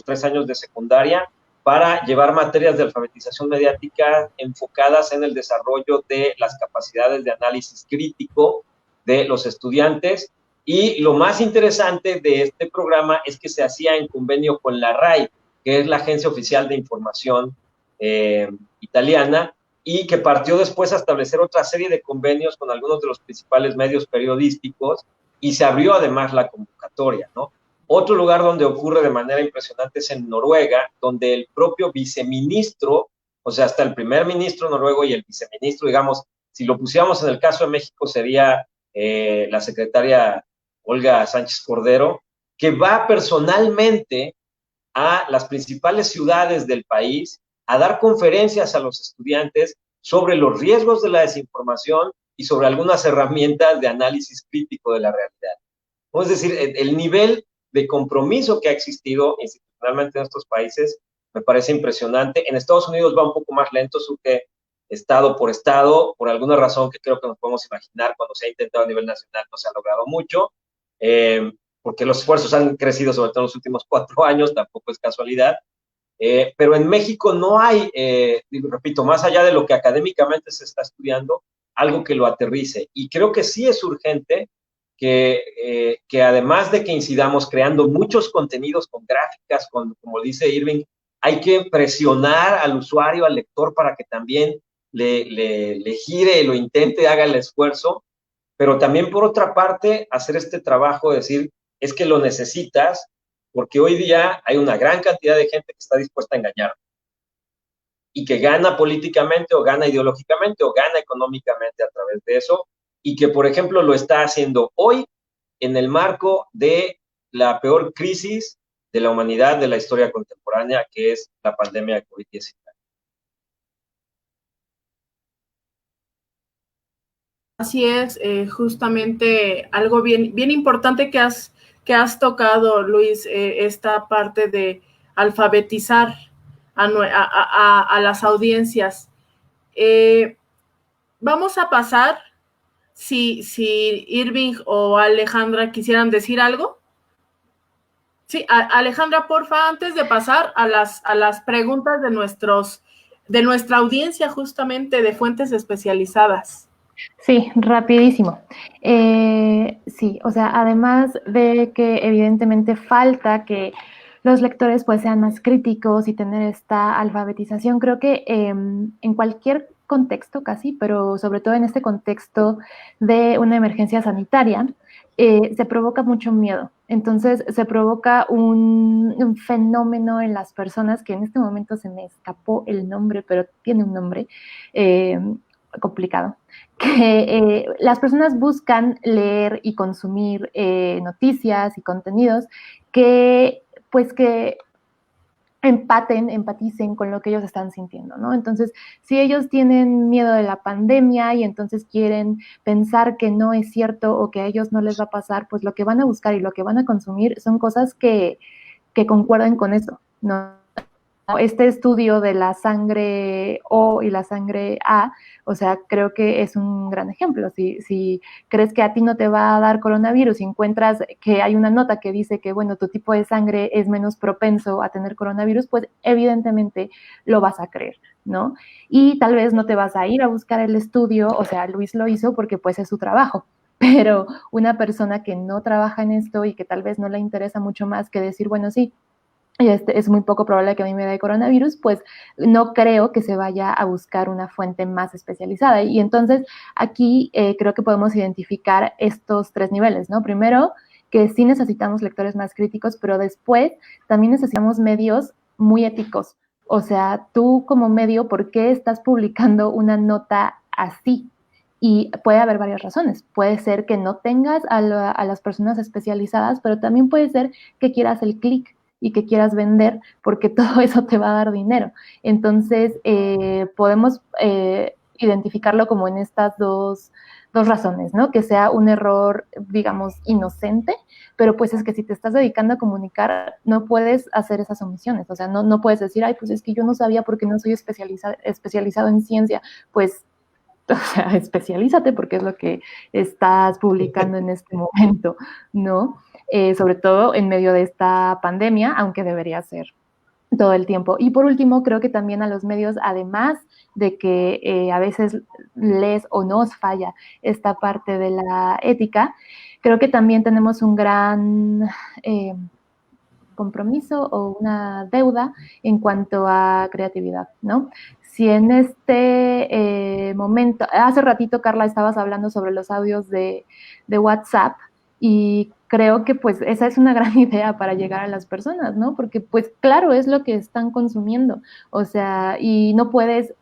3 años de secundaria, para llevar materias de alfabetización mediática enfocadas en el desarrollo de las capacidades de análisis crítico de los estudiantes. Y lo más interesante de este programa es que se hacía en convenio con la RAI, que es la Agencia Oficial de Información italiana, y que partió después a establecer otra serie de convenios con algunos de los principales medios periodísticos, y se abrió además la convocatoria, ¿no? Otro lugar donde ocurre de manera impresionante es en Noruega, donde el propio viceministro, o sea, hasta el primer ministro noruego y el viceministro, digamos, si lo pusiéramos en el caso de México, sería la secretaria Olga Sánchez Cordero, que va personalmente a las principales ciudades del país a dar conferencias a los estudiantes sobre los riesgos de la desinformación y sobre algunas herramientas de análisis crítico de la realidad. Es decir, el nivel de compromiso que ha existido institucionalmente en estos países me parece impresionante. En Estados Unidos va un poco más lento, surge estado por estado, por alguna razón que creo que nos podemos imaginar. Cuando se ha intentado a nivel nacional no se ha logrado mucho, porque los esfuerzos han crecido sobre todo en los últimos 4 años, tampoco es casualidad. Pero en México no hay, repito, más allá de lo que académicamente se está estudiando, algo que lo aterrice. Y creo que sí es urgente que además de que incidamos creando muchos contenidos con gráficas, como dice Irving, hay que presionar al usuario, al lector, para que también le gire, lo intente, haga el esfuerzo, pero también por otra parte hacer este trabajo de decir, es que lo necesitas, porque hoy día hay una gran cantidad de gente que está dispuesta a engañar y que gana políticamente o gana ideológicamente o gana económicamente a través de eso, y que, por ejemplo, lo está haciendo hoy en el marco de la peor crisis de la humanidad, de la historia contemporánea, que es la pandemia de COVID-19. Así es, justamente algo bien importante que has tocado, Luis, esta parte de alfabetizar a las audiencias. Vamos a pasar, si Irving o Alejandra quisieran decir algo. Sí, Alejandra, porfa, antes de pasar a las preguntas de nuestra audiencia, justamente de fuentes especializadas. Sí, rapidísimo. Sí, o sea, además de que evidentemente falta que los lectores pues sean más críticos y tener esta alfabetización, creo que en cualquier contexto casi, pero sobre todo en este contexto de una emergencia sanitaria, se provoca mucho miedo. Entonces se provoca un fenómeno en las personas que en este momento se me escapó el nombre, pero tiene un nombre complicado, que las personas buscan leer y consumir noticias y contenidos que empaticen con lo que ellos están sintiendo, ¿no? Entonces, si ellos tienen miedo de la pandemia y entonces quieren pensar que no es cierto o que a ellos no les va a pasar, pues lo que van a buscar y lo que van a consumir son cosas que concuerden con eso, ¿no? Este estudio de la sangre O y la sangre A, o sea, creo que es un gran ejemplo. Si crees que a ti no te va a dar coronavirus y encuentras que hay una nota que dice que, bueno, tu tipo de sangre es menos propenso a tener coronavirus, pues evidentemente lo vas a creer, ¿no? Y tal vez no te vas a ir a buscar el estudio, o sea, Luis lo hizo porque pues es su trabajo, pero una persona que no trabaja en esto y que tal vez no le interesa mucho más que decir, bueno, sí, es muy poco probable que a mí me dé coronavirus, pues no creo que se vaya a buscar una fuente más especializada. Y entonces aquí creo que podemos identificar estos 3 niveles, ¿no? Primero, que sí necesitamos lectores más críticos, pero después también necesitamos medios muy éticos. O sea, tú como medio, ¿por qué estás publicando una nota así? Y puede haber varias razones. Puede ser que no tengas a las personas especializadas, pero también puede ser que quieras el clic y que quieras vender, porque todo eso te va a dar dinero. Entonces, podemos identificarlo como en estas dos razones, ¿no? Que sea un error, digamos, inocente, pero pues es que si te estás dedicando a comunicar, no puedes hacer esas omisiones, o sea, no puedes decir, ay, pues es que yo no sabía porque no soy especializado en ciencia, pues, o sea, especialízate porque es lo que estás publicando en este momento, ¿no? Sobre todo en medio de esta pandemia, aunque debería ser todo el tiempo. Y por último, creo que también a los medios, además de que a veces les o nos falla esta parte de la ética, creo que también tenemos un gran compromiso o una deuda en cuanto a creatividad, ¿no? Si en este momento, hace ratito, Carla, estabas hablando sobre los audios de WhatsApp, y creo que pues esa es una gran idea para llegar a las personas, ¿no? Porque pues claro, es lo que están consumiendo, o sea, y no puedes,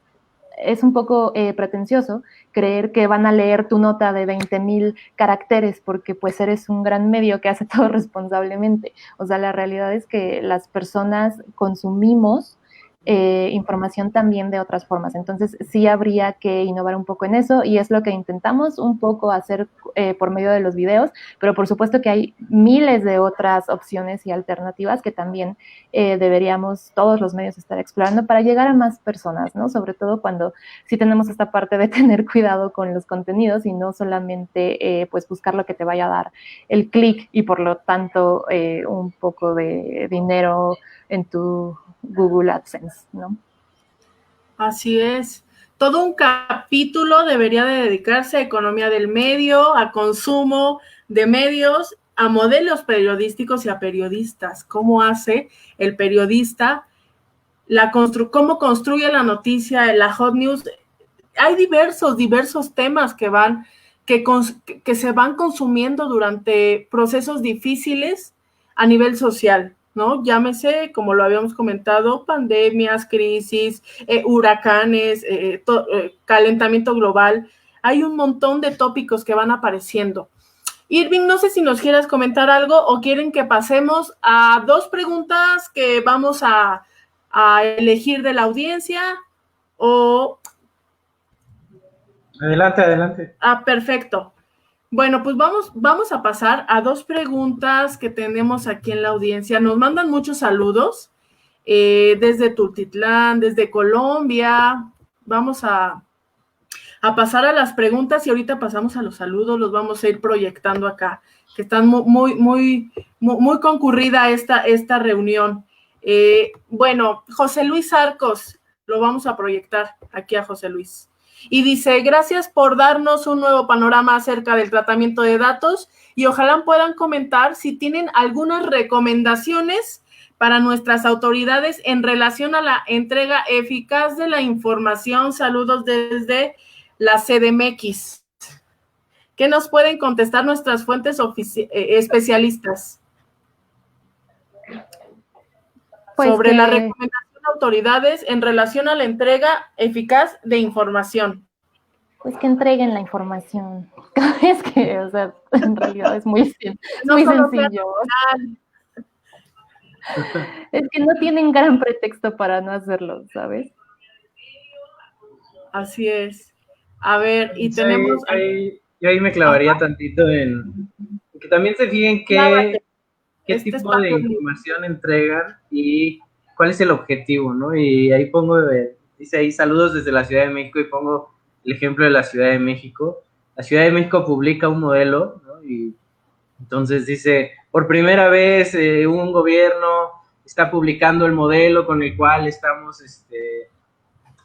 es un poco pretencioso creer que van a leer tu nota de 20,000 caracteres porque pues eres un gran medio que hace todo responsablemente. O sea, la realidad es que las personas consumimos información también de otras formas. Entonces sí habría que innovar un poco en eso, y es lo que intentamos un poco hacer por medio de los videos, pero por supuesto que hay miles de otras opciones y alternativas que también deberíamos todos los medios estar explorando para llegar a más personas, ¿no? Sobre todo cuando sí tenemos esta parte de tener cuidado con los contenidos y no solamente pues buscar lo que te vaya a dar el clic y por lo tanto un poco de dinero en tu Google AdSense, ¿no? Así es. Todo un capítulo debería de dedicarse a economía del medio, a consumo de medios, a modelos periodísticos y a periodistas. ¿Cómo hace el periodista? ¿Cómo construye la noticia, la hot news? Hay diversos temas que se van consumiendo durante procesos difíciles a nivel social, ¿no? Llámese, como lo habíamos comentado, pandemias, crisis, huracanes, calentamiento global. Hay un montón de tópicos que van apareciendo. Irving, no sé si nos quieras comentar algo o quieren que pasemos a 2 preguntas que vamos a elegir de la audiencia o... Adelante. Perfecto. Bueno, pues vamos a pasar a 2 preguntas que tenemos aquí en la audiencia. Nos mandan muchos saludos desde Tultitlán, desde Colombia. Vamos a pasar a las preguntas y ahorita pasamos a los saludos, los vamos a ir proyectando acá, que están muy concurrida esta reunión. Bueno, José Luis Arcos, lo vamos a proyectar aquí a José Luis. Y dice, gracias por darnos un nuevo panorama acerca del tratamiento de datos y ojalá puedan comentar si tienen algunas recomendaciones para nuestras autoridades en relación a la entrega eficaz de la información. Saludos desde la CDMX. ¿Qué nos pueden contestar nuestras fuentes especialistas sobre la recomendación de autoridades en relación a la entrega eficaz de información? Pues que entreguen la información. Es que, o sea, en realidad es muy sencillo. Es que no tienen gran pretexto para no hacerlo, ¿sabes? Así es. A ver, y sí, tenemos... Yo ahí me clavaría tantito en que también se fijen qué tipo de información entregan y cuál es el objetivo, ¿no? Y ahí pongo, dice ahí, saludos desde la Ciudad de México, y pongo el ejemplo de la Ciudad de México. La Ciudad de México publica un modelo, ¿no? Y entonces dice, por primera vez un gobierno está publicando el modelo con el cual estamos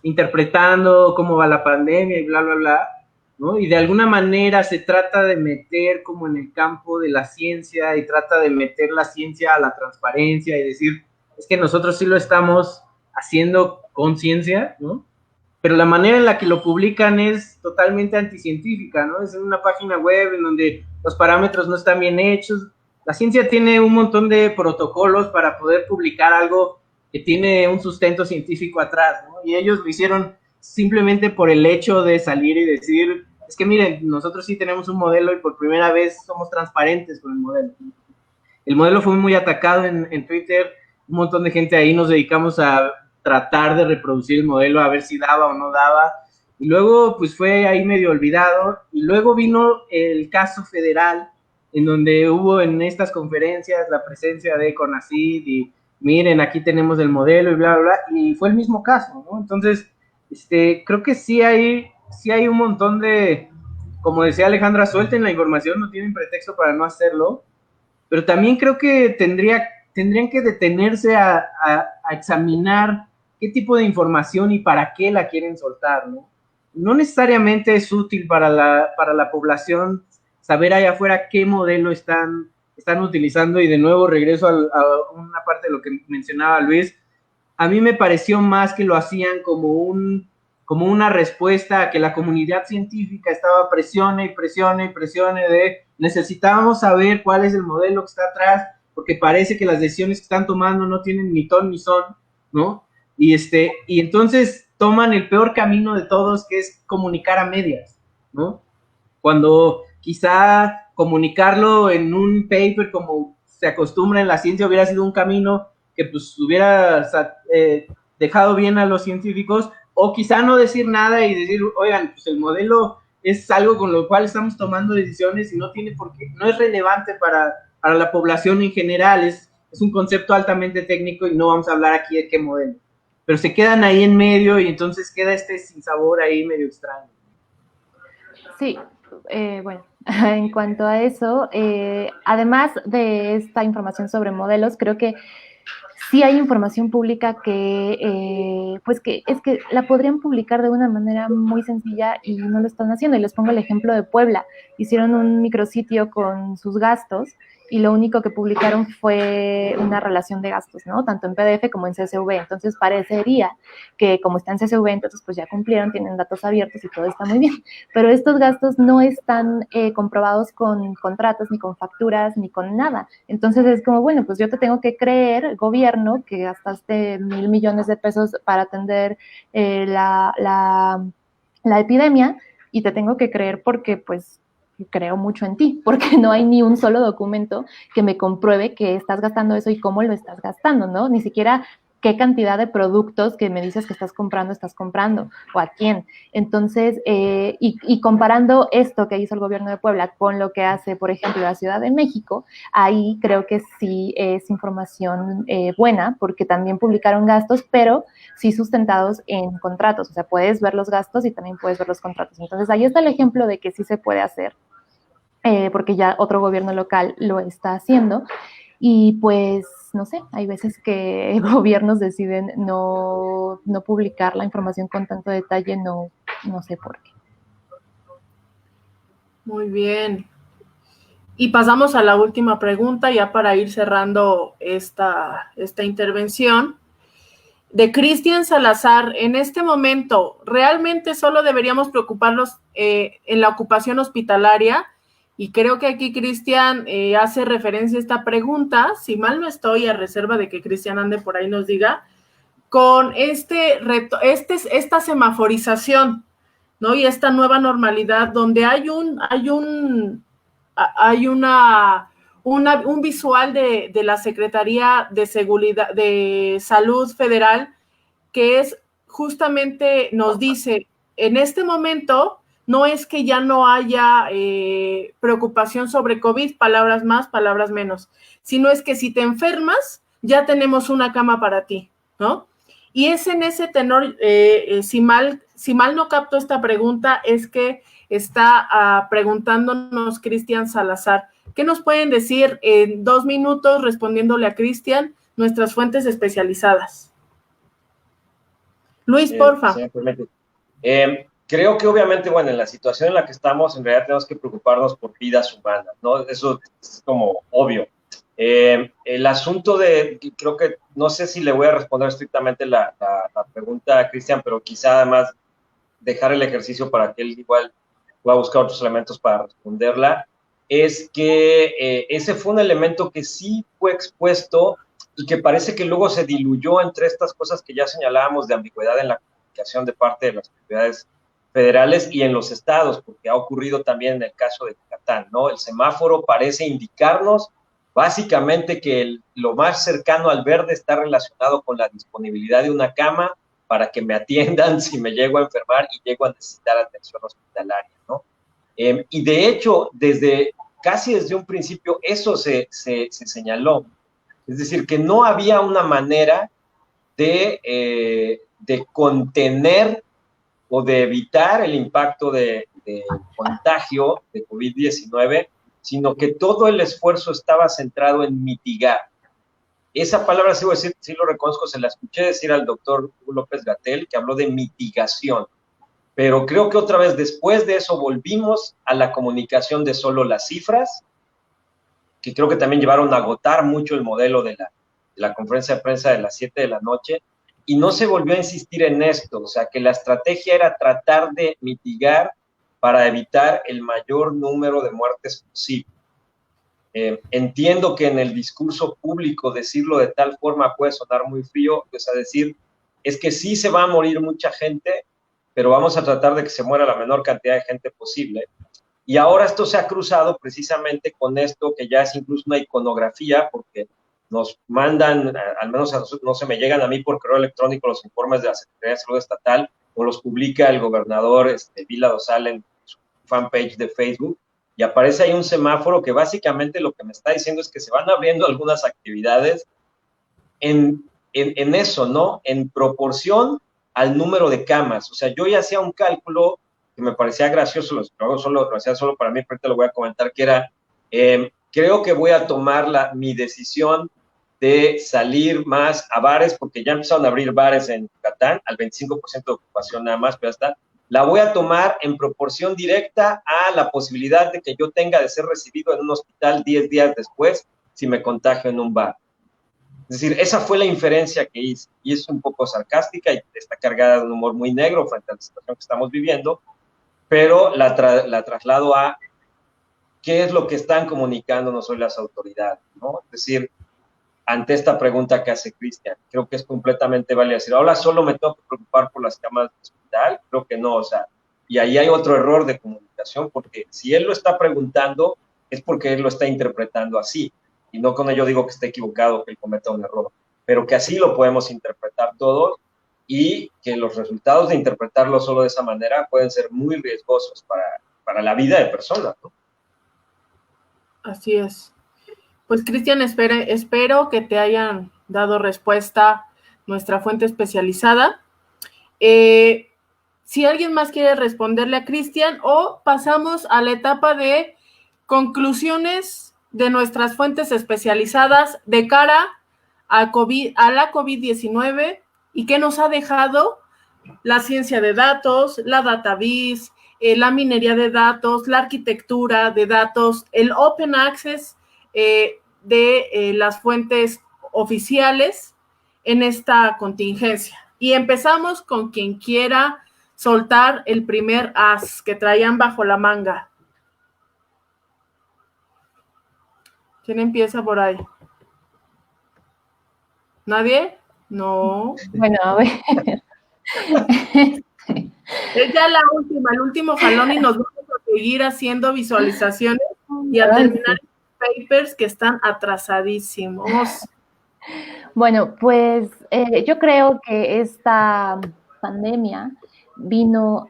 interpretando cómo va la pandemia y bla, bla, bla, ¿no? Y de alguna manera se trata de meter como en el campo de la ciencia y trata de meter la ciencia a la transparencia y decir, es que nosotros sí lo estamos haciendo con ciencia, ¿no? Pero la manera en la que lo publican es totalmente anticientífica, ¿no? Es en una página web en donde los parámetros no están bien hechos. La ciencia tiene un montón de protocolos para poder publicar algo que tiene un sustento científico atrás, ¿no? Y ellos lo hicieron simplemente por el hecho de salir y decir, es que miren, nosotros sí tenemos un modelo y por primera vez somos transparentes con el modelo. El modelo fue muy atacado en Twitter, un montón de gente ahí nos dedicamos a tratar de reproducir el modelo, a ver si daba o no daba, y luego pues fue ahí medio olvidado, y luego vino el caso federal, en donde hubo en estas conferencias la presencia de CONACYT, y miren, aquí tenemos el modelo, y bla, bla, bla, y fue el mismo caso, ¿no? Entonces, creo que sí hay un montón de, como decía Alejandra, suelten la información, no tienen pretexto para no hacerlo, pero también creo que tendrían que detenerse a examinar qué tipo de información y para qué la quieren soltar, ¿no? No necesariamente es útil para la población saber allá afuera qué modelo están utilizando, y de nuevo regreso a una parte de lo que mencionaba Luis. A mí me pareció más que lo hacían como una respuesta a que la comunidad científica estaba presione de necesitábamos saber cuál es el modelo que está atrás, porque parece que las decisiones que están tomando no tienen ni ton ni son, ¿no? Y entonces toman el peor camino de todos, que es comunicar a medias, ¿no? Cuando quizá comunicarlo en un paper, como se acostumbra en la ciencia, hubiera sido un camino que pues hubiera dejado bien a los científicos, o quizá no decir nada y decir, oigan, pues el modelo es algo con lo cual estamos tomando decisiones y no tiene por qué, no es relevante para la población en general, es un concepto altamente técnico y no vamos a hablar aquí de qué modelo. Pero se quedan ahí en medio y entonces queda sinsabor ahí medio extraño. Sí, bueno, en cuanto a eso, además de esta información sobre modelos, creo que sí hay información pública que, pues que es que la podrían publicar de una manera muy sencilla y no lo están haciendo. Y les pongo el ejemplo de Puebla. Hicieron un micrositio con sus gastos y lo único que publicaron fue una relación de gastos, ¿no? Tanto en PDF como en CSV. Entonces parecería que como está en CSV, entonces pues ya cumplieron, tienen datos abiertos y todo está muy bien. Pero estos gastos no están comprobados con contratos, ni con facturas, ni con nada. Entonces es como, bueno, pues yo te tengo que creer, gobierno, que gastaste 1,000 millones de pesos para atender la epidemia, y te tengo que creer porque pues creo mucho en ti, porque no hay ni un solo documento que me compruebe que estás gastando eso y cómo lo estás gastando, ¿no? Ni siquiera qué cantidad de productos que me dices que estás comprando, o a quién. Entonces, y comparando esto que hizo el gobierno de Puebla con lo que hace, por ejemplo, la Ciudad de México, ahí creo que sí es información buena, porque también publicaron gastos, pero sí sustentados en contratos. O sea, puedes ver los gastos y también puedes ver los contratos. Entonces, ahí está el ejemplo de que sí se puede hacer, porque ya otro gobierno local lo está haciendo. Y pues, no sé, hay veces que gobiernos deciden no publicar la información con tanto detalle, no sé por qué. Muy bien. Y pasamos a la última pregunta, ya para ir cerrando esta intervención. De Cristian Salazar: en este momento, ¿realmente solo deberíamos preocuparnos en la ocupación hospitalaria? Y creo que aquí Cristian hace referencia a esta pregunta, si mal no estoy, a reserva de que Cristian ande por ahí nos diga, con esta semaforización, ¿no? Y esta nueva normalidad donde hay un visual de la Secretaría de Salud Federal, que es justamente, nos dice, en este momento no es que ya no haya preocupación sobre COVID, palabras más, palabras menos, sino es que si te enfermas, ya tenemos una cama para ti, ¿no? Y es en ese tenor, si mal no capto esta pregunta, es que está preguntándonos Cristian Salazar. ¿Qué nos pueden decir en 2 minutos respondiéndole a Cristian nuestras fuentes especializadas? Luis, porfa. Sí, creo que obviamente, bueno, en la situación en la que estamos, en realidad tenemos que preocuparnos por vidas humanas, ¿no? Eso es como obvio. El asunto creo que, no sé si le voy a responder estrictamente la pregunta a Cristian, pero quizá además dejar el ejercicio para que él igual pueda buscar otros elementos para responderla, es que ese fue un elemento que sí fue expuesto y que parece que luego se diluyó entre estas cosas que ya señalábamos de ambigüedad en la comunicación de parte de las autoridades federales y en los estados, porque ha ocurrido también en el caso de Yucatán, ¿no? El semáforo parece indicarnos básicamente que lo más cercano al verde está relacionado con la disponibilidad de una cama para que me atiendan si me llego a enfermar y llego a necesitar atención hospitalaria, ¿no? Y de hecho, casi desde un principio eso se señaló. Es decir, que no había una manera de contener o de evitar el impacto de contagio de COVID-19, sino que todo el esfuerzo estaba centrado en mitigar. Esa palabra, sí lo reconozco, se la escuché decir al doctor López-Gatell, que habló de mitigación. Pero creo que otra vez después de eso volvimos a la comunicación de solo las cifras, que creo que también llevaron a agotar mucho el modelo de la conferencia de prensa de las 7 de la noche, y no se volvió a insistir en esto, o sea, que la estrategia era tratar de mitigar para evitar el mayor número de muertes posible. Entiendo que en el discurso público decirlo de tal forma puede sonar muy frío, pues a decir, es que sí se va a morir mucha gente, pero vamos a tratar de que se muera la menor cantidad de gente posible. Y ahora esto se ha cruzado precisamente con esto, que ya es incluso una iconografía, porque nos mandan, al menos a nosotros, no se me llegan a mí por correo electrónico los informes de la Secretaría de Salud Estatal, o los publica el gobernador Vila Dosal en su fanpage de Facebook, y aparece ahí un semáforo que básicamente lo que me está diciendo es que se van abriendo algunas actividades en eso, ¿no? En proporción al número de camas. O sea, yo ya hacía un cálculo que me parecía gracioso, lo hacía solo para mí, pero ahorita lo voy a comentar, que era, creo que voy a tomar mi decisión de salir más a bares, porque ya empezaron a abrir bares en Yucatán, al 25% de ocupación nada más, pero ya está. La voy a tomar en proporción directa a la posibilidad de que yo tenga de ser recibido en un hospital 10 días después si me contagio en un bar. Es decir, esa fue la inferencia que hice, y es un poco sarcástica y está cargada de un humor muy negro frente a la situación que estamos viviendo, pero la traslado a qué es lo que están comunicándonos hoy las autoridades, ¿no? Es decir, ante esta pregunta que hace Cristian, creo que es completamente válida decir, ahora solo me tengo que preocupar por las camas de hospital, creo que no, o sea, y ahí hay otro error de comunicación, porque si él lo está preguntando, es porque él lo está interpretando así, y no con ello digo que esté equivocado, que él cometa un error, pero que así lo podemos interpretar todos, y que los resultados de interpretarlo solo de esa manera pueden ser muy riesgosos para la vida de personas, ¿no? Así es. Pues, Cristian, espero que te hayan dado respuesta nuestra fuente especializada. Si alguien más quiere responderle a Cristian, o pasamos a la etapa de conclusiones de nuestras fuentes especializadas de cara a la COVID-19 y qué nos ha dejado la ciencia de datos, la database, la minería de datos, la arquitectura de datos, el open access de las fuentes oficiales en esta contingencia. Y empezamos con quien quiera soltar el primer as que traían bajo la manga. ¿Quién empieza por ahí? ¿Nadie? No. Bueno, a ver. Es ya la última, el último jalón, y nos vamos a seguir haciendo visualizaciones y a terminar papers que están atrasadísimos. Bueno, pues yo creo que esta pandemia vino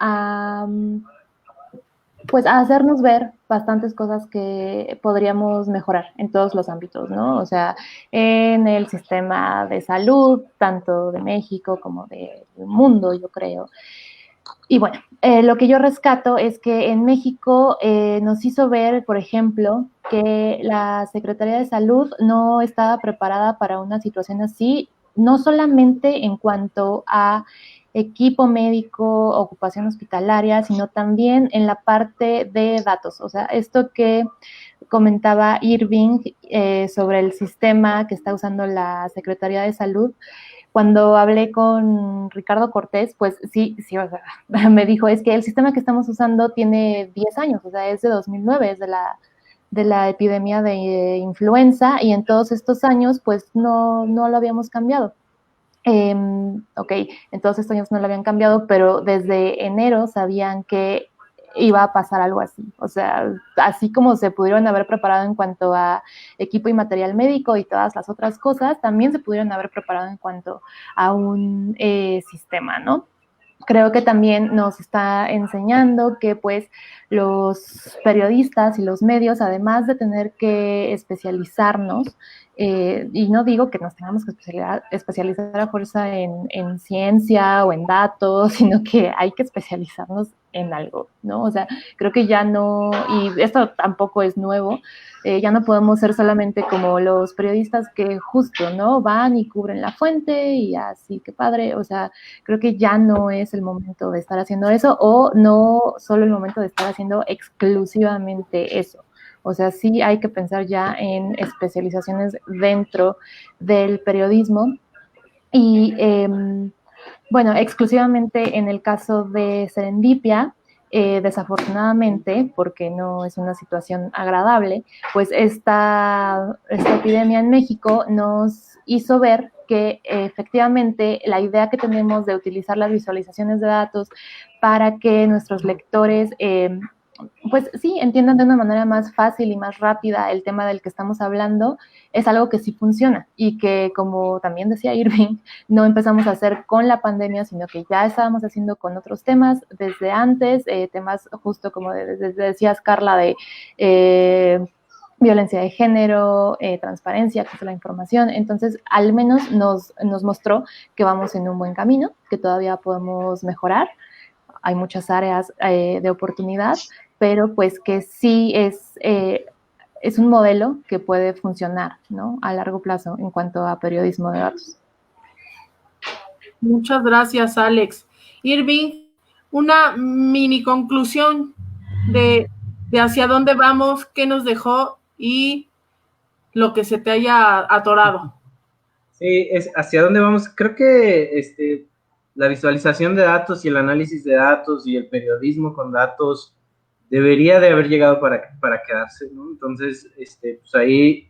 pues a hacernos ver bastantes cosas que podríamos mejorar en todos los ámbitos, ¿no? O sea, en el sistema de salud, tanto de México como del mundo, yo creo. Y bueno, lo que yo rescato es que en México nos hizo ver, por ejemplo, que la Secretaría de Salud no estaba preparada para una situación así, no solamente en cuanto a equipo médico, ocupación hospitalaria, sino también en la parte de datos. O sea, esto que comentaba Irving sobre el sistema que está usando la Secretaría de Salud. Cuando hablé con Ricardo Cortés, pues sí, o sea, me dijo, es que el sistema que estamos usando tiene 10 años, o sea, es de 2009, es de la epidemia de influenza, y en todos estos años, pues no lo habíamos cambiado. Ok, en todos estos años no lo habían cambiado, pero desde enero sabían que iba a pasar algo así. O sea, así como se pudieron haber preparado en cuanto a equipo y material médico y todas las otras cosas, también se pudieron haber preparado en cuanto a un sistema, ¿no? Creo que también nos está enseñando que pues los periodistas y los medios, además de tener que especializarnos, y no digo que nos tengamos que especializar a fuerza en ciencia o en datos, sino que hay que especializarnos en algo, ¿no? O sea, creo que ya no, y esto tampoco es nuevo, ya no podemos ser solamente como los periodistas que justo, ¿no? Van y cubren la fuente y así, qué padre, o sea, creo que ya no es el momento de estar haciendo eso, o no solo el momento de estar haciendo exclusivamente eso. O sea, sí hay que pensar ya en especializaciones dentro del periodismo y, bueno, exclusivamente en el caso de Serendipia, desafortunadamente, porque no es una situación agradable, pues esta epidemia en México nos hizo ver que efectivamente la idea que tenemos de utilizar las visualizaciones de datos para que nuestros lectores pues sí, entiendan de una manera más fácil y más rápida el tema del que estamos hablando, es algo que sí funciona y que, como también decía Irving, no empezamos a hacer con la pandemia, sino que ya estábamos haciendo con otros temas desde antes, temas justo como decías, Carla, de violencia de género, transparencia, acceso a la información. Entonces, al menos nos mostró que vamos en un buen camino, que todavía podemos mejorar. Hay muchas áreas de oportunidad, pero pues que sí es un modelo que puede funcionar, ¿no? A largo plazo en cuanto a periodismo de datos. Muchas gracias, Alex. Irving, una mini conclusión de hacia dónde vamos, qué nos dejó y lo que se te haya atorado. Sí, es hacia dónde vamos. Creo que la visualización de datos y el análisis de datos y el periodismo con datos debería de haber llegado para quedarse, ¿no? Entonces, pues ahí,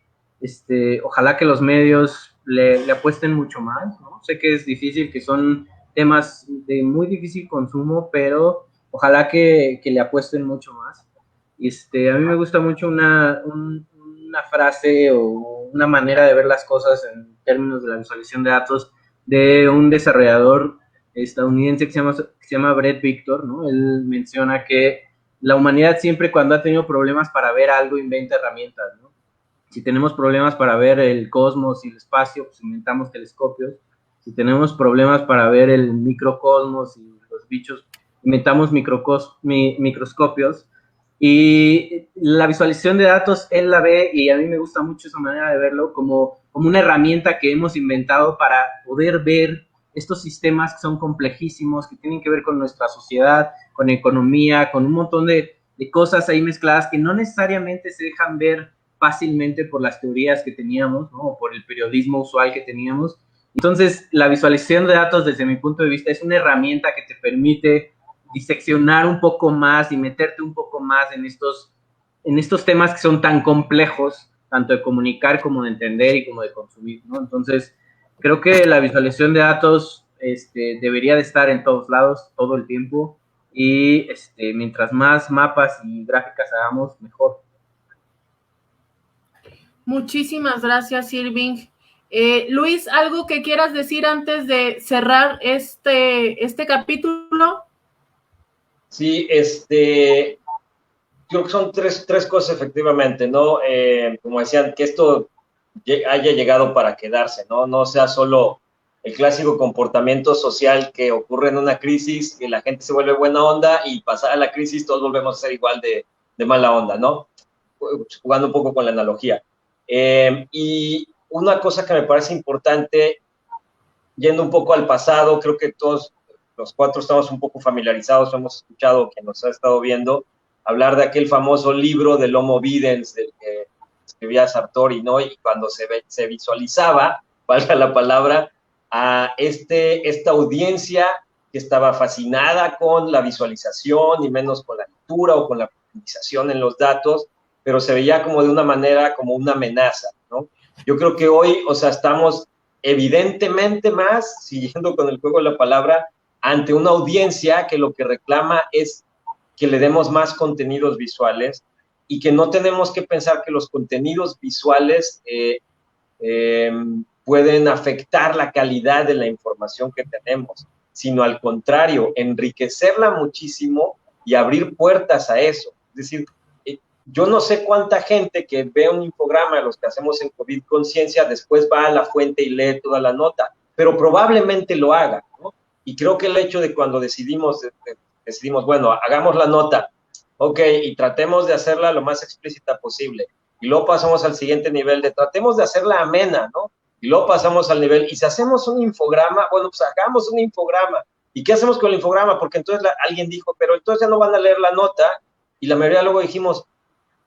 ojalá que los medios le apuesten mucho más, ¿no? Sé que es difícil, que son temas de muy difícil consumo, pero ojalá que le apuesten mucho más. A mí me gusta mucho una frase o una manera de ver las cosas en términos de la visualización de datos de un desarrollador estadounidense que se llama Bret Victor, ¿no? Él menciona que la humanidad siempre cuando ha tenido problemas para ver algo inventa herramientas, ¿no? Si tenemos problemas para ver el cosmos y el espacio, pues inventamos telescopios. Si tenemos problemas para ver el microcosmos y los bichos, inventamos microscopios. Y la visualización de datos, él la ve, y a mí me gusta mucho esa manera de verlo, como una herramienta que hemos inventado para poder ver estos sistemas que son complejísimos, que tienen que ver con nuestra sociedad, con economía, con un montón de cosas ahí mezcladas que no necesariamente se dejan ver fácilmente por las teorías que teníamos, ¿no? O por el periodismo usual que teníamos. Entonces, la visualización de datos, desde mi punto de vista, es una herramienta que te permite diseccionar un poco más y meterte un poco más en estos temas que son tan complejos, tanto de comunicar como de entender y como de consumir, ¿no? Entonces, creo que la visualización de datos debería de estar en todos lados, todo el tiempo, y mientras más mapas y gráficas hagamos, mejor. Muchísimas gracias, Irving. Luis, ¿algo que quieras decir antes de cerrar este capítulo? Sí, creo que son tres cosas efectivamente, ¿no? Como decían, que esto haya llegado para quedarse, ¿no? No sea solo el clásico comportamiento social que ocurre en una crisis, que la gente se vuelve buena onda y pasada la crisis todos volvemos a ser igual de mala onda, ¿no? Jugando un poco con la analogía. Y una cosa que me parece importante, yendo un poco al pasado, creo que todos los cuatro estamos un poco familiarizados, hemos escuchado, quien nos ha estado viendo, hablar de aquel famoso libro del Homo Videns, del que escribía Sartori, ¿no? Y cuando se visualizaba, valga la palabra, a esta audiencia que estaba fascinada con la visualización y menos con la lectura o con la profundización en los datos, pero se veía como de una manera, como una amenaza, ¿no? Yo creo que hoy, o sea, estamos evidentemente más, siguiendo con el juego de la palabra, ante una audiencia que lo que reclama es que le demos más contenidos visuales y que no tenemos que pensar que los contenidos visuales pueden afectar la calidad de la información que tenemos, sino al contrario, enriquecerla muchísimo y abrir puertas a eso. Es decir, yo no sé cuánta gente que ve un infograma, los que hacemos en COVID Conciencia, después va a la fuente y lee toda la nota, pero probablemente lo haga, ¿no? Y creo que el hecho de cuando decidimos, bueno, hagamos la nota, ok, y tratemos de hacerla lo más explícita posible, y luego pasamos al siguiente nivel de tratemos de hacerla amena, ¿no? Y luego pasamos al nivel, y si hacemos un infograma, bueno, pues hagamos un infograma. ¿Y qué hacemos con el infograma? Porque entonces alguien dijo, pero entonces ya no van a leer la nota, y la mayoría luego dijimos,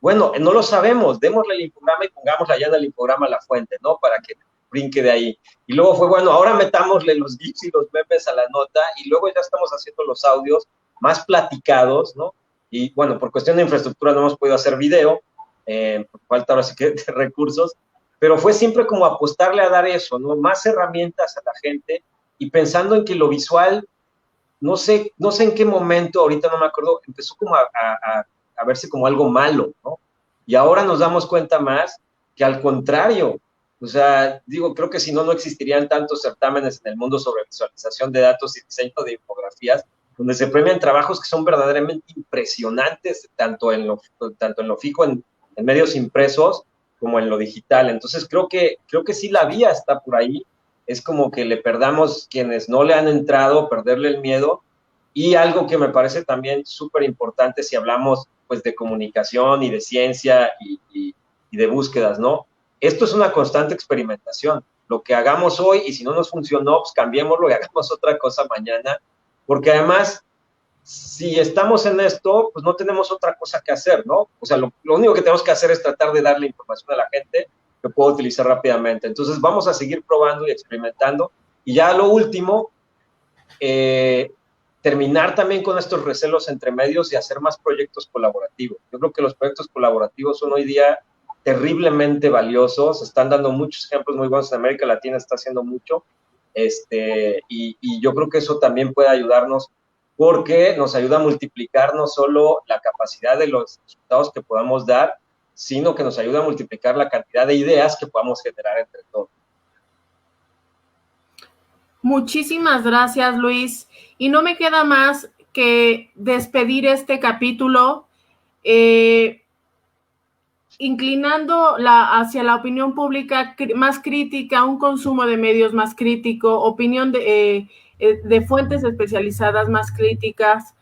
bueno, no lo sabemos, démosle el infograma y pongámosle allá en el infograma la fuente, ¿no? Para que brinque de ahí. Y luego fue, bueno, ahora metámosle los GIFs y los memes a la nota, y luego ya estamos haciendo los audios más platicados, ¿no? Y bueno, por cuestión de infraestructura no hemos podido hacer video, por falta ahora sí que de recursos, pero fue siempre como apostarle a dar eso, ¿no? Más herramientas a la gente y pensando en que lo visual, no sé en qué momento, ahorita no me acuerdo, empezó como a verse como algo malo, ¿no? Y ahora nos damos cuenta más que al contrario, o sea, digo, creo que si no, no existirían tantos certámenes en el mundo sobre visualización de datos y diseño de infografías, donde se premian trabajos que son verdaderamente impresionantes, tanto en lo fijo, en medios impresos, como en lo digital. Entonces, creo que sí la vía está por ahí. Es como que le perdamos quienes no le han entrado, perderle el miedo. Y algo que me parece también súper importante si hablamos pues de comunicación y de ciencia y de búsquedas, ¿no? Esto es una constante experimentación. Lo que hagamos hoy, y si no nos funcionó, pues cambiémoslo y hagamos otra cosa mañana, porque además, si estamos en esto, pues no tenemos otra cosa que hacer, ¿no? O sea, lo único que tenemos que hacer es tratar de darle información a la gente que pueda utilizar rápidamente. Entonces, vamos a seguir probando y experimentando. Y ya lo último, terminar también con estos recelos entre medios y hacer más proyectos colaborativos. Yo creo que los proyectos colaborativos son hoy día terriblemente valiosos, están dando muchos ejemplos muy buenos en América Latina, está haciendo mucho, y yo creo que eso también puede ayudarnos porque nos ayuda a multiplicar no solo la capacidad de los resultados que podamos dar, sino que nos ayuda a multiplicar la cantidad de ideas que podamos generar entre todos. Muchísimas gracias, Luis. Y no me queda más que despedir este capítulo inclinando hacia la opinión pública más crítica, un consumo de medios más crítico, opinión de fuentes especializadas más críticas.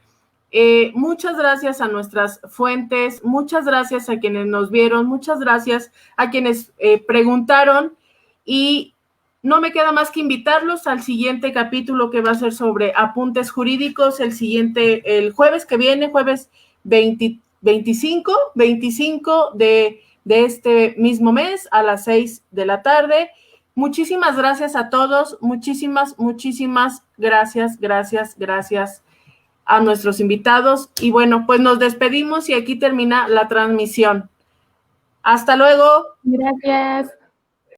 Muchas gracias a nuestras fuentes, muchas gracias a quienes nos vieron, muchas gracias a quienes preguntaron, y no me queda más que invitarlos al siguiente capítulo que va a ser sobre apuntes jurídicos, el jueves que viene, jueves 25 de este mismo mes a las 6 de la tarde. Muchísimas gracias a todos, muchísimas gracias a nuestros invitados. Y bueno, pues nos despedimos y aquí termina la transmisión. Hasta luego. Gracias.